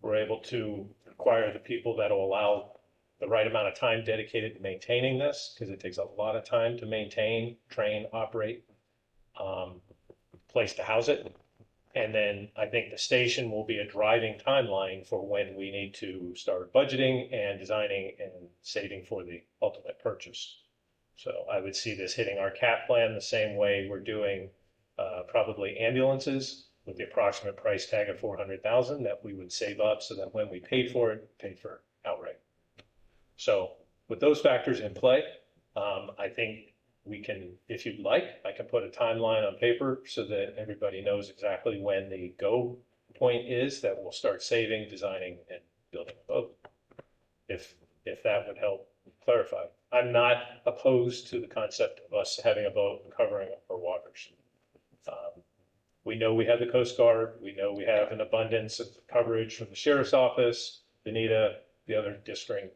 We're able to acquire the people that will allow the right amount of time dedicated to maintaining this, because it takes a lot of time to maintain, train, operate, place to house it. And then I think the station will be a driving timeline for when we need to start budgeting and designing and saving for the ultimate purchase. So I would see this hitting our cap plan the same way we're doing probably ambulances with the approximate price tag of 400,000 that we would save up so that when we paid for it, paid for outright. So with those factors in play, I think we can, if you'd like, I can put a timeline on paper so that everybody knows exactly when the go point is that we'll start saving, designing, and building a boat. If that would help clarify. I'm not opposed to the concept of us having a boat and covering our waters. We know we have the Coast Guard. We know we have an abundance of coverage from the Sheriff's Office, Benita, the other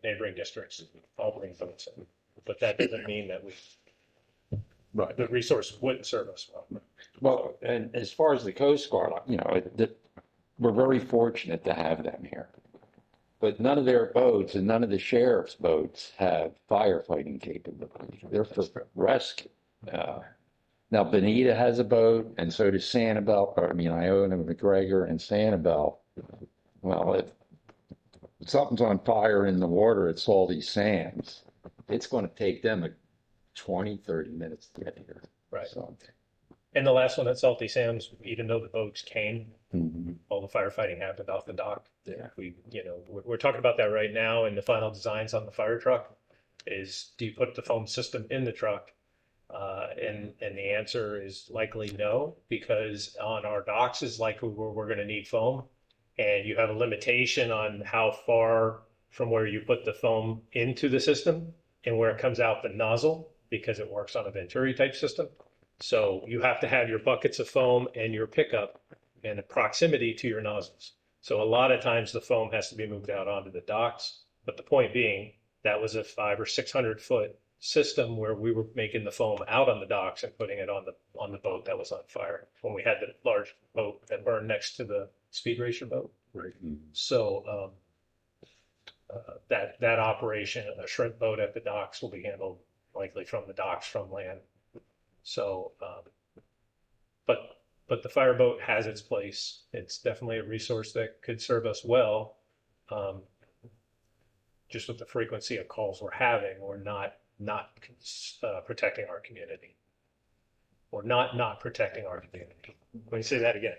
neighboring districts, all bring boats in. But that doesn't mean that Right. the resource wouldn't serve us well. Well, and as far as the Coast Guard, we're very fortunate to have them here. But none of their boats and none of the sheriff's boats have firefighting capability. They're for rescue. Now, Benita has a boat, and so does Sanibel, Iona, McGregor, and Sanibel. Well, if something's on fire in the water at Salty Sands, it's going to take them 20, 30 minutes to get here. Right. So, And the last one at Salty Sands, even though the boats came, mhm. all the firefighting happened off the dock. Yeah. We're talking about that right now, and the final designs on the fire truck is, do you put the foam system in the truck? And the answer is likely no, because on our docks is likely where we're going to need foam. And you have a limitation on how far from where you put the foam into the system and where it comes out the nozzle, because it works on a Venturi type system. So you have to have your buckets of foam and your pickup in proximity to your nozzles. So a lot of times the foam has to be moved out onto the docks. But the point being, that was a 500 or 600 foot system where we were making the foam out on the docks and putting it on the boat that was on fire when we had the large boat that burned next to the speed racer boat. Right. So that operation, a shrimp boat at the docks, will be handled likely from the docks from land. So, but the fireboat has its place. It's definitely a resource that could serve us well. Just with the frequency of calls we're having, we're not protecting our community. We're not protecting our community. Let me say that again.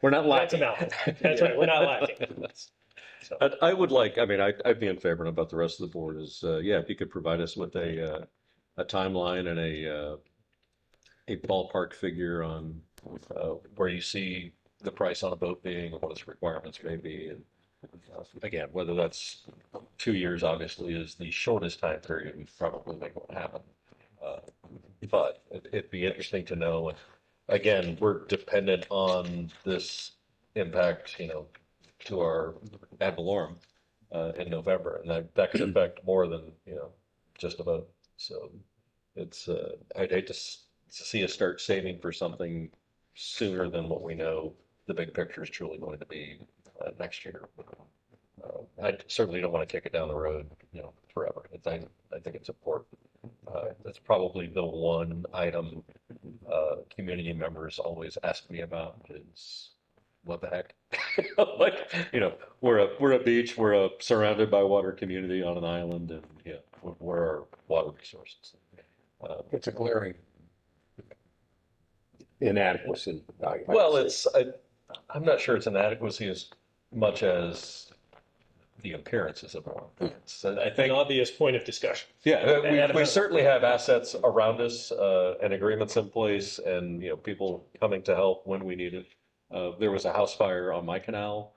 We're not That's a mouthful. That's right. We're not lacking. So, I would like, I mean, I'd be in favor, and about the rest of the board is, yeah, if you could provide us with a timeline and a ballpark figure on where you see the price on a boat being, what its requirements may be. And again, whether that's 2 years, obviously, is the shortest time period, we probably make it happen. But it'd be interesting to know. And again, we're dependent on this impact, to our ad valorem in November, and that could affect more than, just a boat. So it's, I'd hate to see us start saving for something sooner than what we know the big picture is truly going to be next year. I certainly don't want to kick it down the road, forever. I think it's important. That's probably the one item community members always ask me about is, what the heck? Like, we're a beach, we're surrounded by water community on an island, and where are water resources? It's a glaring inadequacy. Well, I'm not sure it's inadequacy as much as the appearances of one. I an think, obvious point of discussion. yeah, we certainly have assets around us and agreements in place, and people coming to help when we need it. There was a house fire on my canal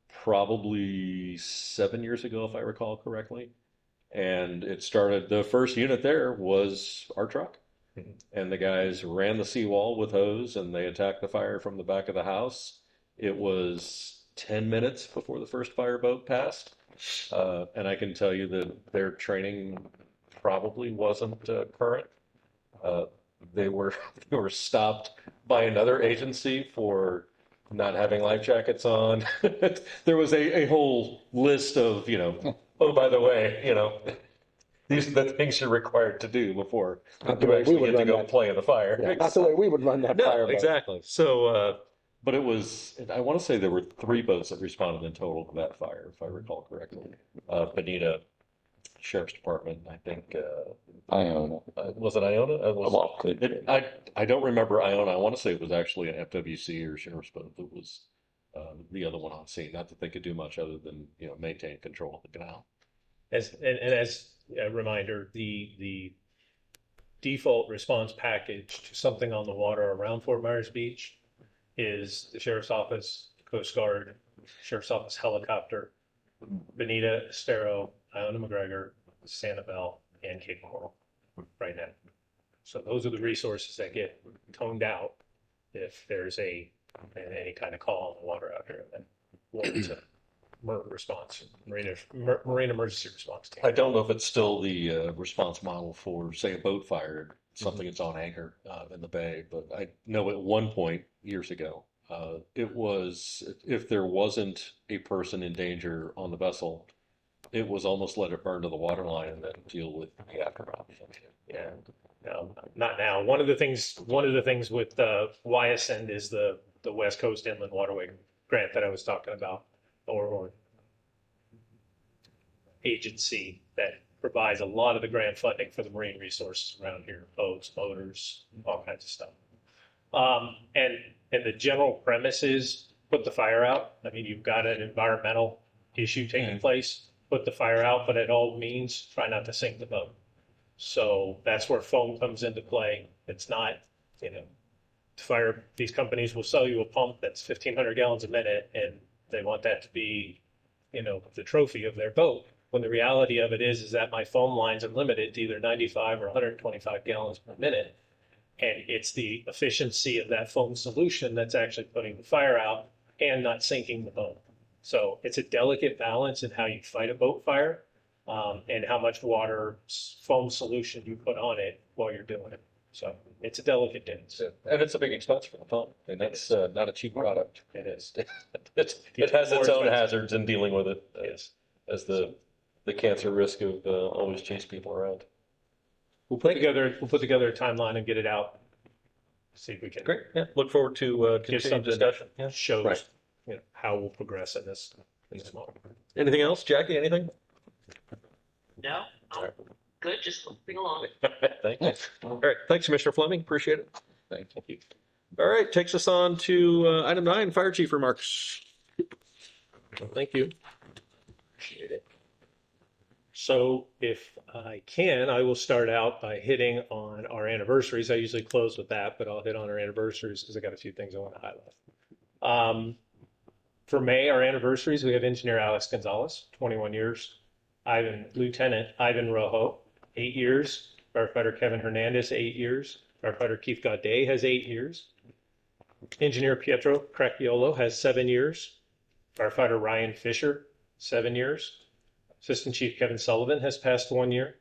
probably 7 years ago, if I recall correctly. And it started, the first unit there was our truck. And the guys ran the seawall with hose and they attacked the fire from the back of the house. It was 10 minutes before the first fireboat passed. And I can tell you that their training probably wasn't current. They were stopped by another agency for not having life jackets on. There was a whole list of, oh, by the way, these are the things you're required to do before Not the you way we actually would get to run go that. play in the fire. Yeah, not the way we would run that No, fireboat. exactly. So, but it was, I want to say there were 3 boats that responded in total to that fire, if I recall correctly. Bonita Sheriff's Department, I think, Iona. was it Iona? Well, could be. I don't remember Iona. I want to say it was actually an FWC or Sheriff's boat that was the other one on scene. Not that they could do much other than, maintain control of the canal. As a reminder, the default response package to something on the water around Fort Myers Beach is the Sheriff's Office, Coast Guard, Sheriff's Office helicopter, Bonita, Estero, Iona McGregor, Sanibel, and Cape Coral right now. So those are the resources that get toned out if there's any kind of call on the water out here that warrants a MERT response, marine emergency response team. I don't know if it's still the response model for, say, a boat fire, something that's on anchor in the bay, but I know at one point years ago, it was, if there wasn't a person in danger on the vessel, it was almost let it burn to the water line and then deal with the aftermath. Yeah, no, not now. One of the things with YSN is the West Coast Inland Waterway grant that I was talking about, or agency that provides a lot of the grant funding for the marine resources around here, boats, motors, all kinds of stuff. And the general premise is put the fire out. I mean, you've got an environmental issue taking place, put the fire out, but at all means, try not to sink the boat. So that's where foam comes into play. It's not, these companies will sell you a pump that's 1,500 gallons a minute, and they want that to be, the trophy of their boat. When the reality of it is that my foam line's unlimited to either 95 or 125 gallons per minute. And it's the efficiency of that foam solution that's actually putting the fire out and not sinking the boat. So it's a delicate balance in how you fight a boat fire. and how much water foam solution you put on it while you're doing it. So it's a delicate dance. And it's a big expense for the phone, and that's not a cheap product. It is. It has its More own expensive. hazards in dealing with it, Yes. as the cancer risk of always chase people around. We'll put together a timeline and get it out. See if we can Great, yeah, look forward to get continued something discussion. that shows, Right. how we'll progress in this model. Anything else, Jackie, anything? No, I'm good, just moving along. Thank you. All right, thanks, Commissioner Fleming, appreciate it. Thank you. All right, takes us on to item 9, Fire Chief remarks. Thank you. Appreciate it. So if I can, I will start out by hitting on our anniversaries. I usually close with that, but I'll hit on our anniversaries because I got a few things I want to highlight. For May, our anniversaries, we have Engineer Alex Gonzalez, 21 years. Lieutenant Ivan Rojo, 8 years. Firefighter Kevin Hernandez, 8 years. Firefighter Keith Gaudet has 8 years. Engineer Pietro Cracchiolo has 7 years. Firefighter Ryan Fisher, 7 years. Assistant Chief Kevin Sullivan has passed 1 year.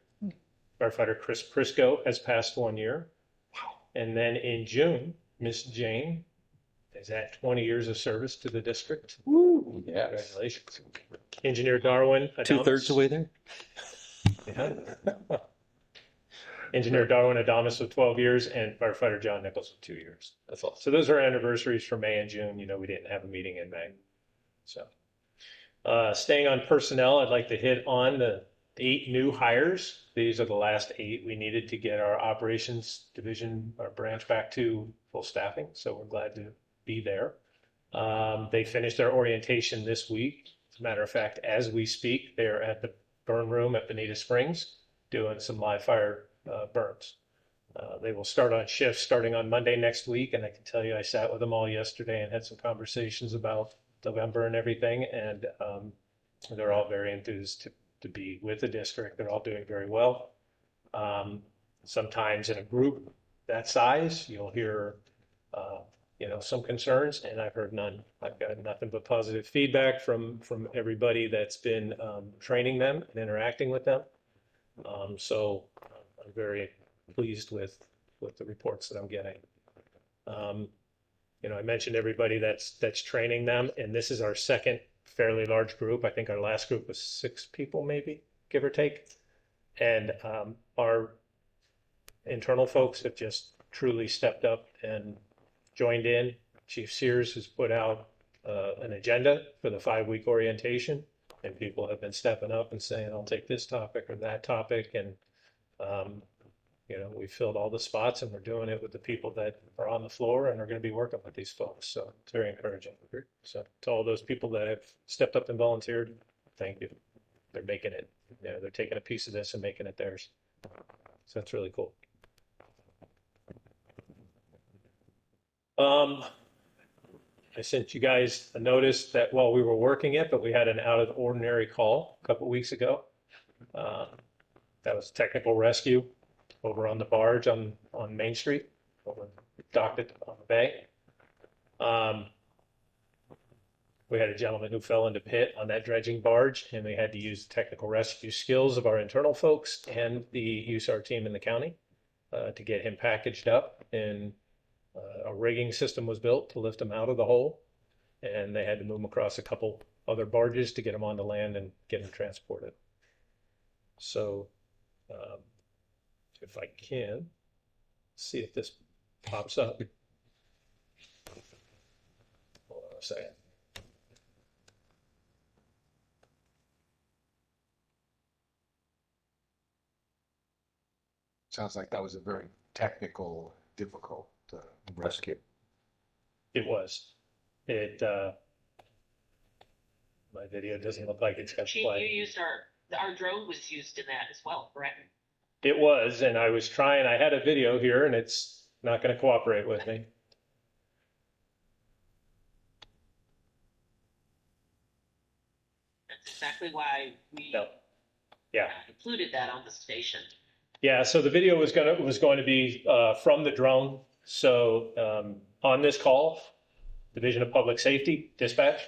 Firefighter Chris Prisco has passed 1 year. And then in June, Miss Jane is at 20 years of service to the district. Woo, yes. Congratulations. Engineer Darwin. Two-thirds away there? Yeah. Engineer Darwin Adamus with 12 years and firefighter John Nichols with 2 years. That's awesome. So those are anniversaries for May and June. We didn't have a meeting in May. So staying on personnel, I'd like to hit on the 8 new hires. These are the last 8 we needed to get our operations division, our branch back to full staffing. So we're glad to be there. They finished their orientation this week. As a matter of fact, as we speak, they're at the burn room at Bonita Springs doing some live fire burns. They will start on shifts starting on Monday next week. And I can tell you, I sat with them all yesterday and had some conversations about November and everything. And they're all very enthused to be with the district. They're all doing very well. Sometimes in a group that size, you'll hear some concerns, and I've heard none. I've got nothing but positive feedback from everybody that's been training them and interacting with them. So I'm very pleased with the reports that I'm getting. I mentioned everybody that's training them, and this is our second fairly large group. I think our last group was 6 people, maybe, give or take. And our internal folks have just truly stepped up and joined in. Chief Sears has put out an agenda for the 5-week orientation, and people have been stepping up and saying, I'll take this topic or that topic. And, we filled all the spots, and we're doing it with the people that are on the floor and are going to be working with these folks. So it's very encouraging. So to all those people that have stepped up and volunteered, thank you. They're making it, they're taking a piece of this and making it theirs. So that's really cool. I sent you guys a notice that while we were working it, but we had an out of the ordinary call a couple weeks ago. That was technical rescue over on the barge on Main Street, over docked on the bay. We had a gentleman who fell into pit on that dredging barge, and we had to use the technical rescue skills of our internal folks and the USAR team in the county to get him packaged up. And a rigging system was built to lift him out of the hole, and they had to move him across a couple other barges to get him on the land and get him transported. So if I can, see if this pops up. Hold on a second. Sounds like that was a very technical, difficult rescue. It was. My video doesn't look like it's got Chief, play. you used our drone was used in that as well, correct? It was, and I was trying, I had a video here and it's not going to cooperate with me. That's exactly why we No. Yeah. included that on the station. Yeah, so the video was going to be from the drone. So on this call, Division of Public Safety, dispatch,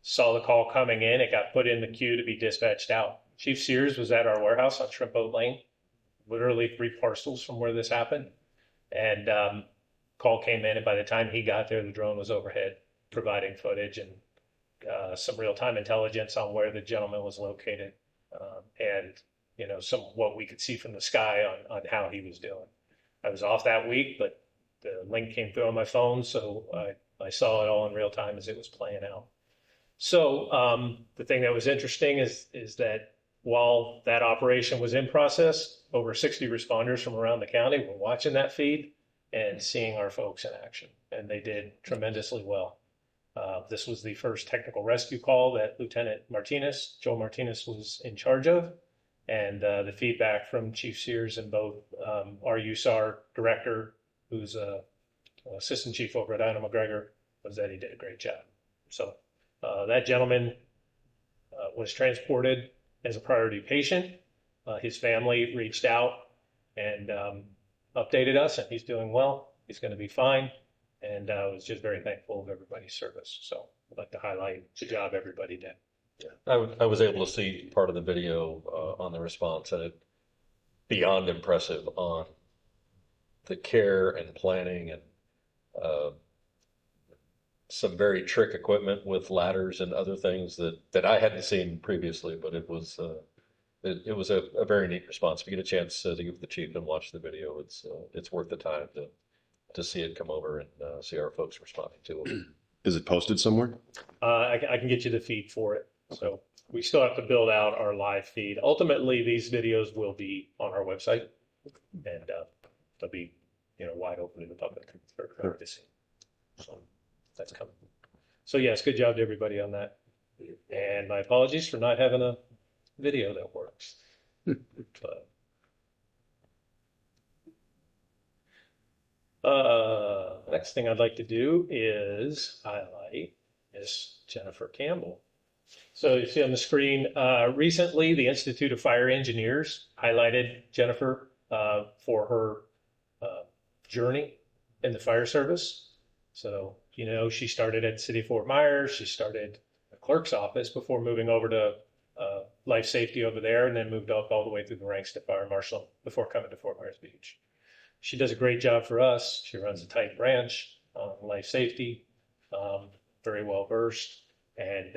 saw the call coming in. It got put in the queue to be dispatched out. Chief Sears was at our warehouse on Shrimp Boat Lane, literally 3 parcels from where this happened. And call came in, and by the time he got there, the drone was overhead, providing footage and some real-time intelligence on where the gentleman was located, and some what we could see from the sky on how he was doing. I was off that week, but the link came through on my phone, so I saw it all in real time as it was playing out. So the thing that was interesting is that while that operation was in process, over 60 responders from around the county were watching that feed and seeing our folks in action, and they did tremendously well. This was the first technical rescue call that Lieutenant Martinez, Joe Martinez, was in charge of, and the feedback from Chief Sears and both our USAR director, who's assistant chief over at Anna McGregor, was that he did a great job. So that gentleman was transported as a priority patient. His family reached out and updated us, and he's doing well. He's going to be fine. And I was just very thankful of everybody's service. So I'd like to highlight the job everybody did. I was able to see part of the video on the response, and it beyond impressive on the care and planning and some very trick equipment with ladders and other things that I hadn't seen previously, but it was a very neat response. If you get a chance to give the chief and watch the video, it's worth the time to see it come over and see our folks responding to it. Is it posted somewhere? I can get you the feed for it. So we still have to build out our live feed. Ultimately, these videos will be on our website, and they'll be wide open to the public for everyone to see. So that's coming. So yes, good job to everybody on that. And my apologies for not having a video that works. But next thing I'd like to do is highlight Miss Jennifer Campbell. So you see on the screen, recently the Institute of Fire Engineers highlighted Jennifer for her journey in the fire service. So, she started at City of Fort Myers. She started a clerk's office before moving over to life safety over there, and then moved up all the way through the ranks to fire marshal before coming to Fort Myers Beach. She does a great job for us. She runs a tight branch on life safety, very well versed. And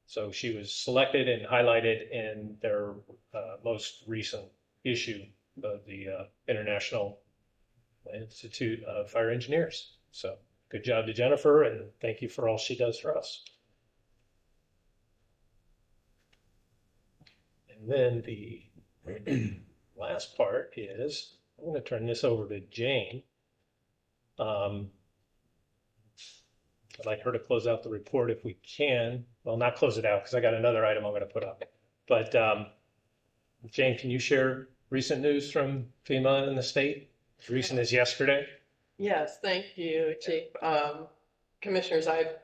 so she was selected and highlighted in their most recent issue of the International Institute of Fire Engineers. So good job to Jennifer, and thank you for all she does for us. And then the last part is, I'm going to turn this over to Jane. I'd like her to close out the report if we can. Well, not close it out because I got another item I'm going to put up. But Jane, can you share recent news from FEMA and the state? As recent as yesterday. Yes, thank you, Chief. Commissioners, I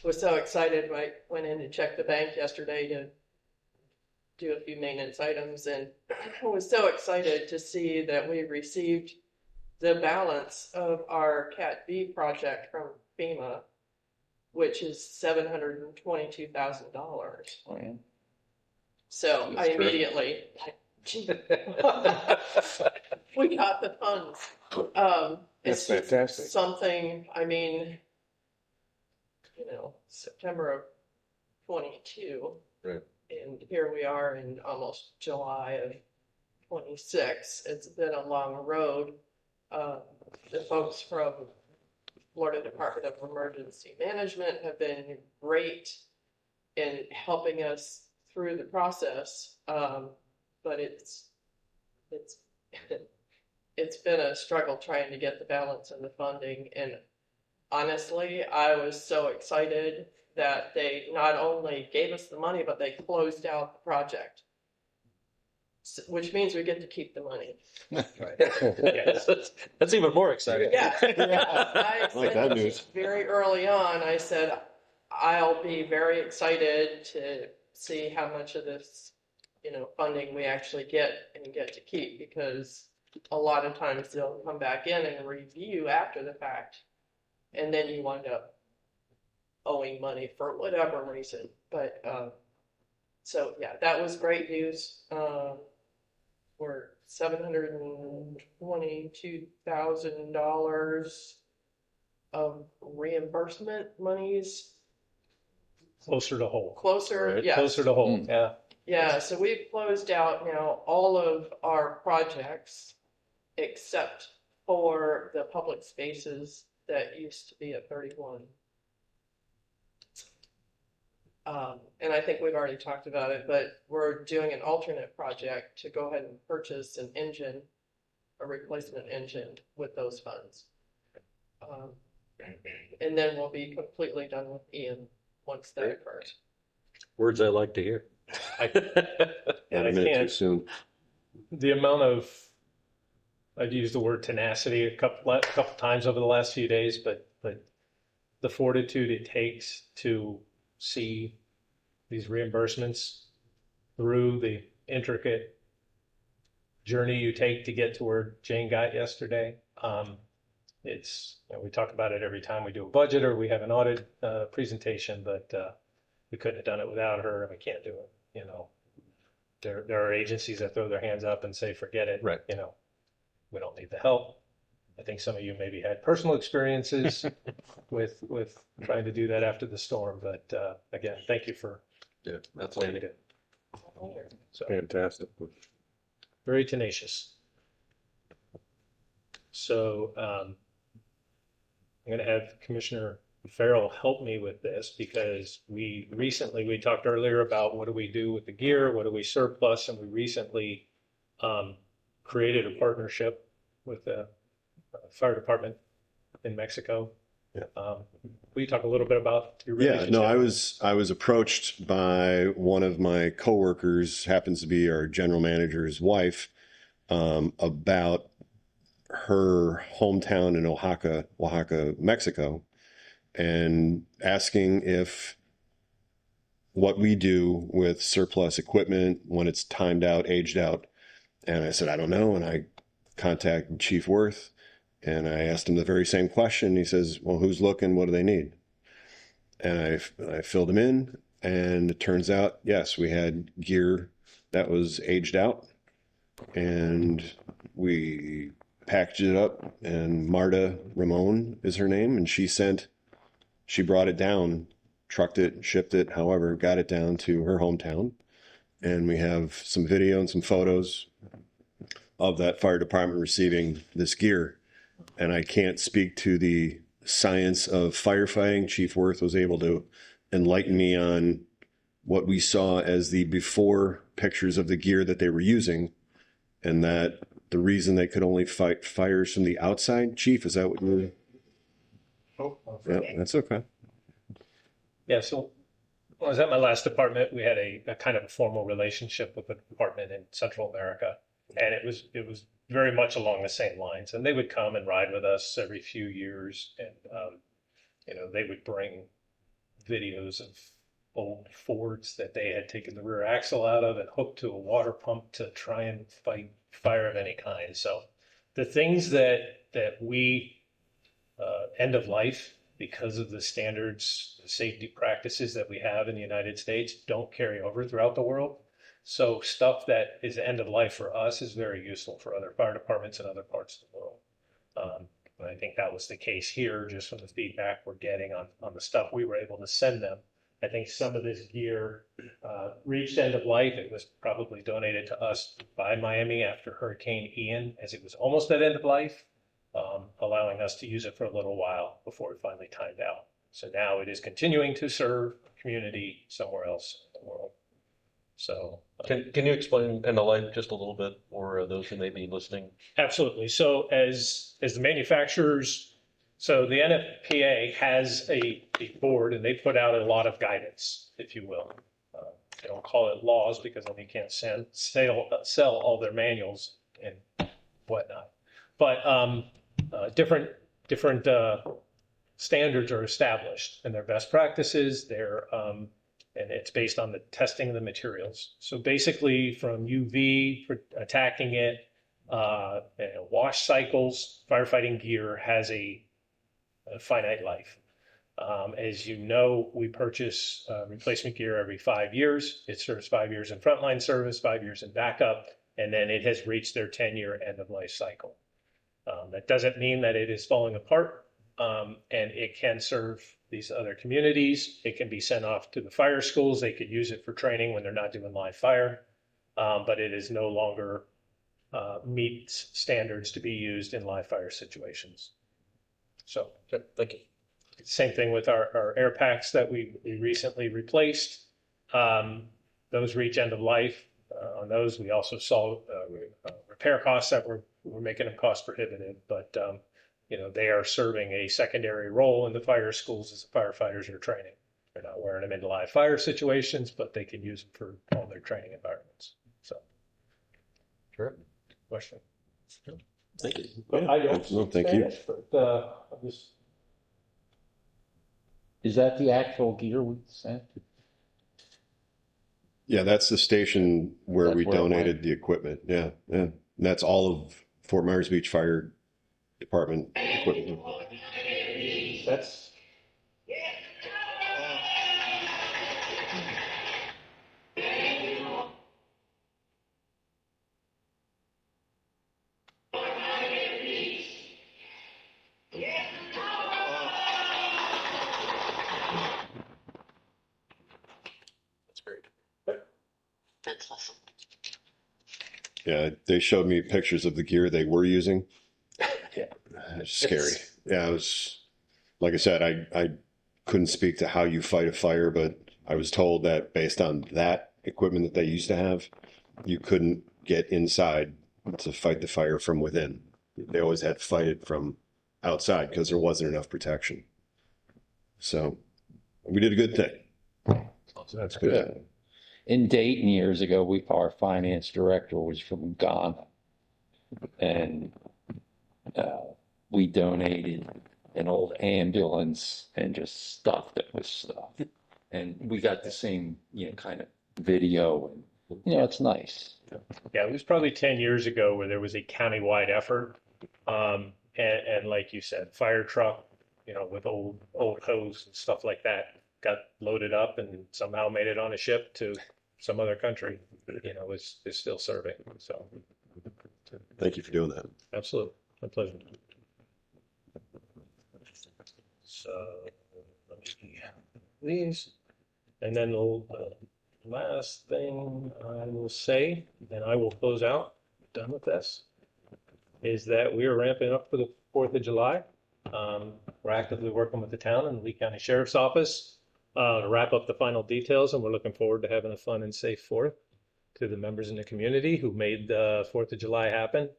was so excited when I went in to check the bank yesterday to do a few maintenance items, and I was so excited to see that we received the balance of our Cat B project from FEMA, which is $722,000. Oh, yeah. So I immediately, we got the funds. That's It's fantastic. something, September of 22. Right. And here we are in almost July of 26. It's been a long road. The folks from Florida Department of Emergency Management have been great in helping us through the process. But it's been a struggle trying to get the balance and the funding. And honestly, I was so excited that they not only gave us the money, but they closed out the project, which means we get to keep the money. Yes, that's even more exciting. Yeah. I like said that news. very early on, I said, I'll be very excited to see how much of this, funding we actually get and get to keep, because a lot of times they'll come back in and review after the fact, and then you wind up owing money for whatever reason. But So yeah, that was great news. For $722,000 of reimbursement monies. Closer to whole. Closer, Right. yes. Closer to whole, yeah. Yeah, so we've closed out now all of our projects except for the public spaces that used to be at 31. And I think we've already talked about it, but we're doing an alternate project to go ahead and purchase an engine, a replacement engine with those funds. And then we'll be completely done with Ian once that occurs. Words I like to hear. And I Too can't, soon. the amount of, I've used the word tenacity a couple times over the last few days, but the fortitude it takes to see these reimbursements through the intricate journey you take to get to where Jane got yesterday. It's, we talk about it every time we do a budget or we have an audit presentation, but we couldn't have done it without her, and we can't do it. There are agencies that throw their hands up and say, forget it. Right. We don't need the help. I think some of you maybe had personal experiences with trying to do that after the storm, but again, thank you for Yeah, that's what you did. So Fantastic. very tenacious. So I'm going to have Commissioner Farrell help me with this because we talked earlier about what do we do with the gear, what do we surplus, and we recently created a partnership with the fire department in Mexico. Yeah. Will you talk a little bit about your Yeah, relationship? no, I was approached by one of my coworkers, happens to be our general manager's wife, about her hometown in Oaxaca, Mexico, and asking if what we do with surplus equipment when it's timed out, aged out. And I said, I don't know. And I contacted Chief Worth and I asked him the very same question. He says, well, who's looking? What do they need? And I filled him in, and it turns out, yes, we had gear that was aged out, and we packaged it up, and Marta Ramon is her name, and she brought it down, trucked it, shipped it, however, got it down to her hometown. And we have some video and some photos of that fire department receiving this gear. And I can't speak to the science of firefighting. Chief Worth was able to enlighten me on what we saw as the before pictures of the gear that they were using, and that the reason they could only fight fires from the outside. Chief, is that what you Oh, Yeah, that's okay. yeah, so when I was at my last department, we had a kind of a formal relationship with a department in Central America. And it was very much along the same lines. And they would come and ride with us every few years. And, they would bring videos of old Fords that they had taken the rear axle out of and hooked to a water pump to try and fight fire of any kind. So the things that we end of life because of the standards, the safety practices that we have in the United States don't carry over throughout the world. So stuff that is end of life for us is very useful for other fire departments in other parts of the world. And I think that was the case here, just from the feedback we're getting on the stuff we were able to send them. I think some of this gear reached end of life. It was probably donated to us by Miami after Hurricane Ian, as it was almost at end of life, allowing us to use it for a little while before it finally timed out. So now it is continuing to serve a community somewhere else in the world. So Can you explain end of life just a little bit for those who may be listening? absolutely. So as the manufacturers, so the NFPA has a board, and they put out a lot of guidance, if you will. They don't call it laws because then you can't sell all their manuals and whatnot. But different standards are established, and their best practices. And it's based on the testing of the materials. So basically, from UV for attacking it, wash cycles, firefighting gear has a finite life. As you know, we purchase replacement gear every 5 years. It serves 5 years in frontline service, 5 years in backup, and then it has reached their 10-year end of life cycle. That doesn't mean that it is falling apart, and it can serve these other communities. It can be sent off to the fire schools. They could use it for training when they're not doing live fire, but it is no longer meets standards to be used in live fire situations. So, Thank you. same thing with our air packs that we recently replaced. Those reach end of life. On those, we also saw repair costs that were making them cost prohibitive, but they are serving a secondary role in the fire schools as the firefighters are training. They're not wearing them into live fire situations, but they can use them for all their training environments. So, Sure. question? Thank you. I don't Well, thank you. Spanish, but I'm just Is that the actual gear we sent? Yeah, that's the station where That's we where it donated the equipment. Yeah, yeah. And that's all of Fort Myers Beach Fire Department equipment. that's That's great. That's awesome. Yeah, they showed me pictures of the gear they were using. Yeah. It's scary. Yeah, it was, like I said, I couldn't speak to how you fight a fire, but I was told that based on that equipment that they used to have, you couldn't get inside to fight the fire from within. They always had to fight it from outside because there wasn't enough protection. So we did a good thing. That's Yeah. good. In Dayton years ago, our finance director was from Ghana. And we donated an old ambulance and just stuffed it with stuff. And we got the same, kind of video. And, it's nice. Yeah, it was probably 10 years ago where there was a countywide effort. And like you said, fire truck, with old hose and stuff like that got loaded up and somehow made it on a ship to some other country, is still serving. So Thank you for doing that. absolutely, my pleasure. So let me see these. And then the last thing I will say, and I will close out, done with this, is that we are ramping up for the 4th of July. We're actively working with the town and the Lee County Sheriff's Office to wrap up the final details, and we're looking forward to having a fun and safe 4th to the members in the community who made the 4th of July happen.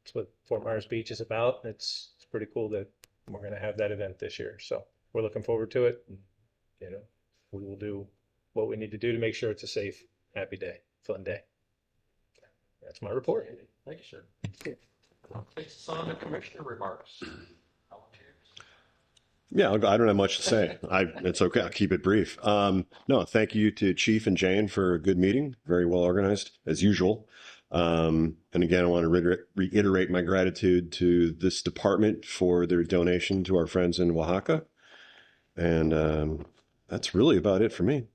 It's what Fort Myers Beach is about. It's pretty cool that we're going to have that event this year. So we're looking forward to it. And, we will do what we need to do to make sure it's a safe, happy day, fun day. That's my report. Thank you, sir. Takes us on to commissioner remarks. Yeah, I don't have much to say. It's okay. I'll keep it brief. No, thank you to Chief and Jane for a good meeting. Very well organized, as usual. And again, I want to reiterate my gratitude to this department for their donation to our friends in Oaxaca. And that's really about it for me.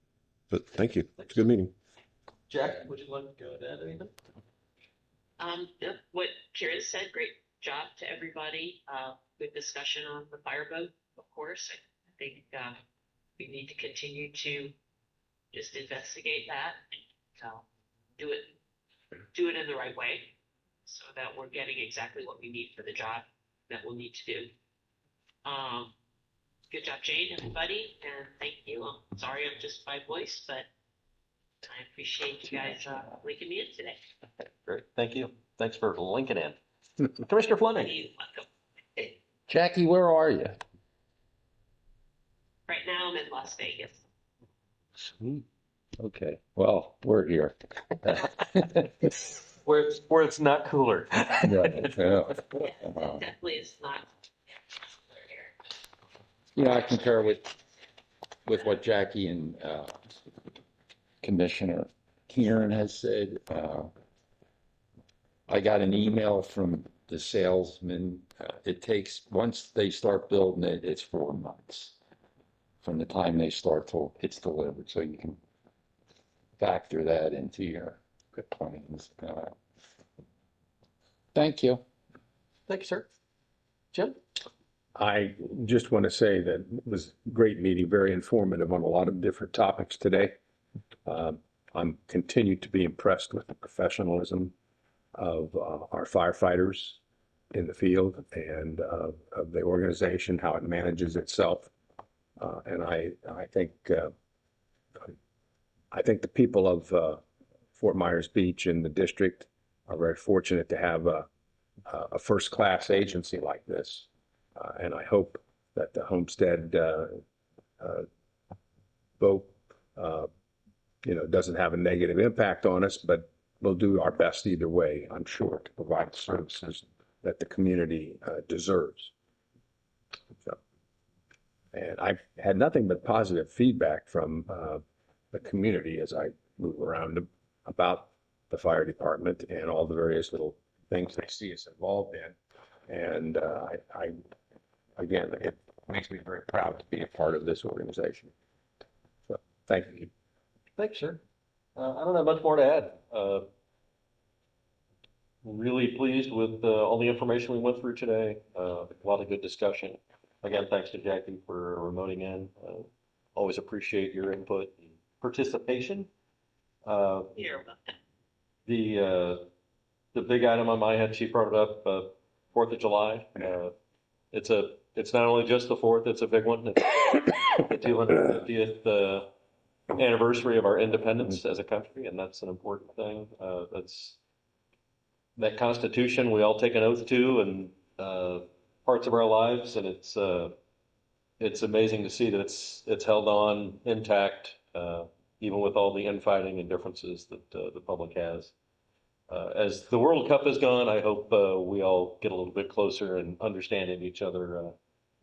But thank you. It's a good meeting. Jack, would you like to add anything? Yep, what Karen said, great job to everybody. Good discussion on the fireboat, of course. I think we need to continue to just investigate that. Do it in the right way so that we're getting exactly what we need for the job that we'll need to do. Good job, Jane, everybody, and thank you. I'm sorry I'm just by voice, but I appreciate you guys linking me in today. Great, thank you. Thanks for linking in. Commissioner Fleming. You're welcome. Jackie, where are you? Right now I'm in Las Vegas. Sweet. Okay. Well, we're here. Where it's not cooler. Right, yeah. It definitely is not. I concur with what Jackie and Commissioner Kieran has said. I got an email from the salesman. It takes, once they start building it, it's 4 months. from the time they start till it's delivered, so you can factor that into your plans. Thank you. Thank you, sir. Jim? I just want to say that it was a great meeting, very informative on a lot of different topics today. I'm continued to be impressed with the professionalism of our firefighters in the field and of the organization, how it manages itself. And I think the people of Fort Myers Beach and the district are very fortunate to have a first-class agency like this. And I hope that the Homestead vote, doesn't have a negative impact on us, but we'll do our best either way, I'm sure, to provide services that the community deserves. So, and I've had nothing but positive feedback from the community as I move around about the fire department and all the various little things they see us involved in. And again, it makes me very proud to be a part of this organization. So, thank you. Thanks, sir. I don't have much more to add. Really pleased with all the information we went through today. A lot of good discussion. Again, thanks to Jackie for remoting in. Always appreciate your input and participation. You're welcome. The big item on my head, she brought it up, 4th of July. It's not only just the 4th, it's a big one. It's the 250th anniversary of our independence as a country, and that's an important thing. That Constitution we all take an oath to, and parts of our lives, and it's amazing to see that it's held on intact, even with all the infighting and differences that the public has. As the World Cup has gone, I hope we all get a little bit closer and understanding each other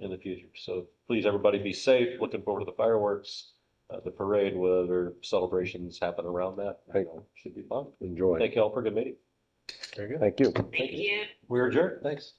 in the future. So please, everybody, be safe. Looking forward to the fireworks, the parade, whether celebrations happen around that. Should be fun. Enjoy. Thank you all for a good meeting. Very good. Thank you. Thank you. We're adjourned. Thanks.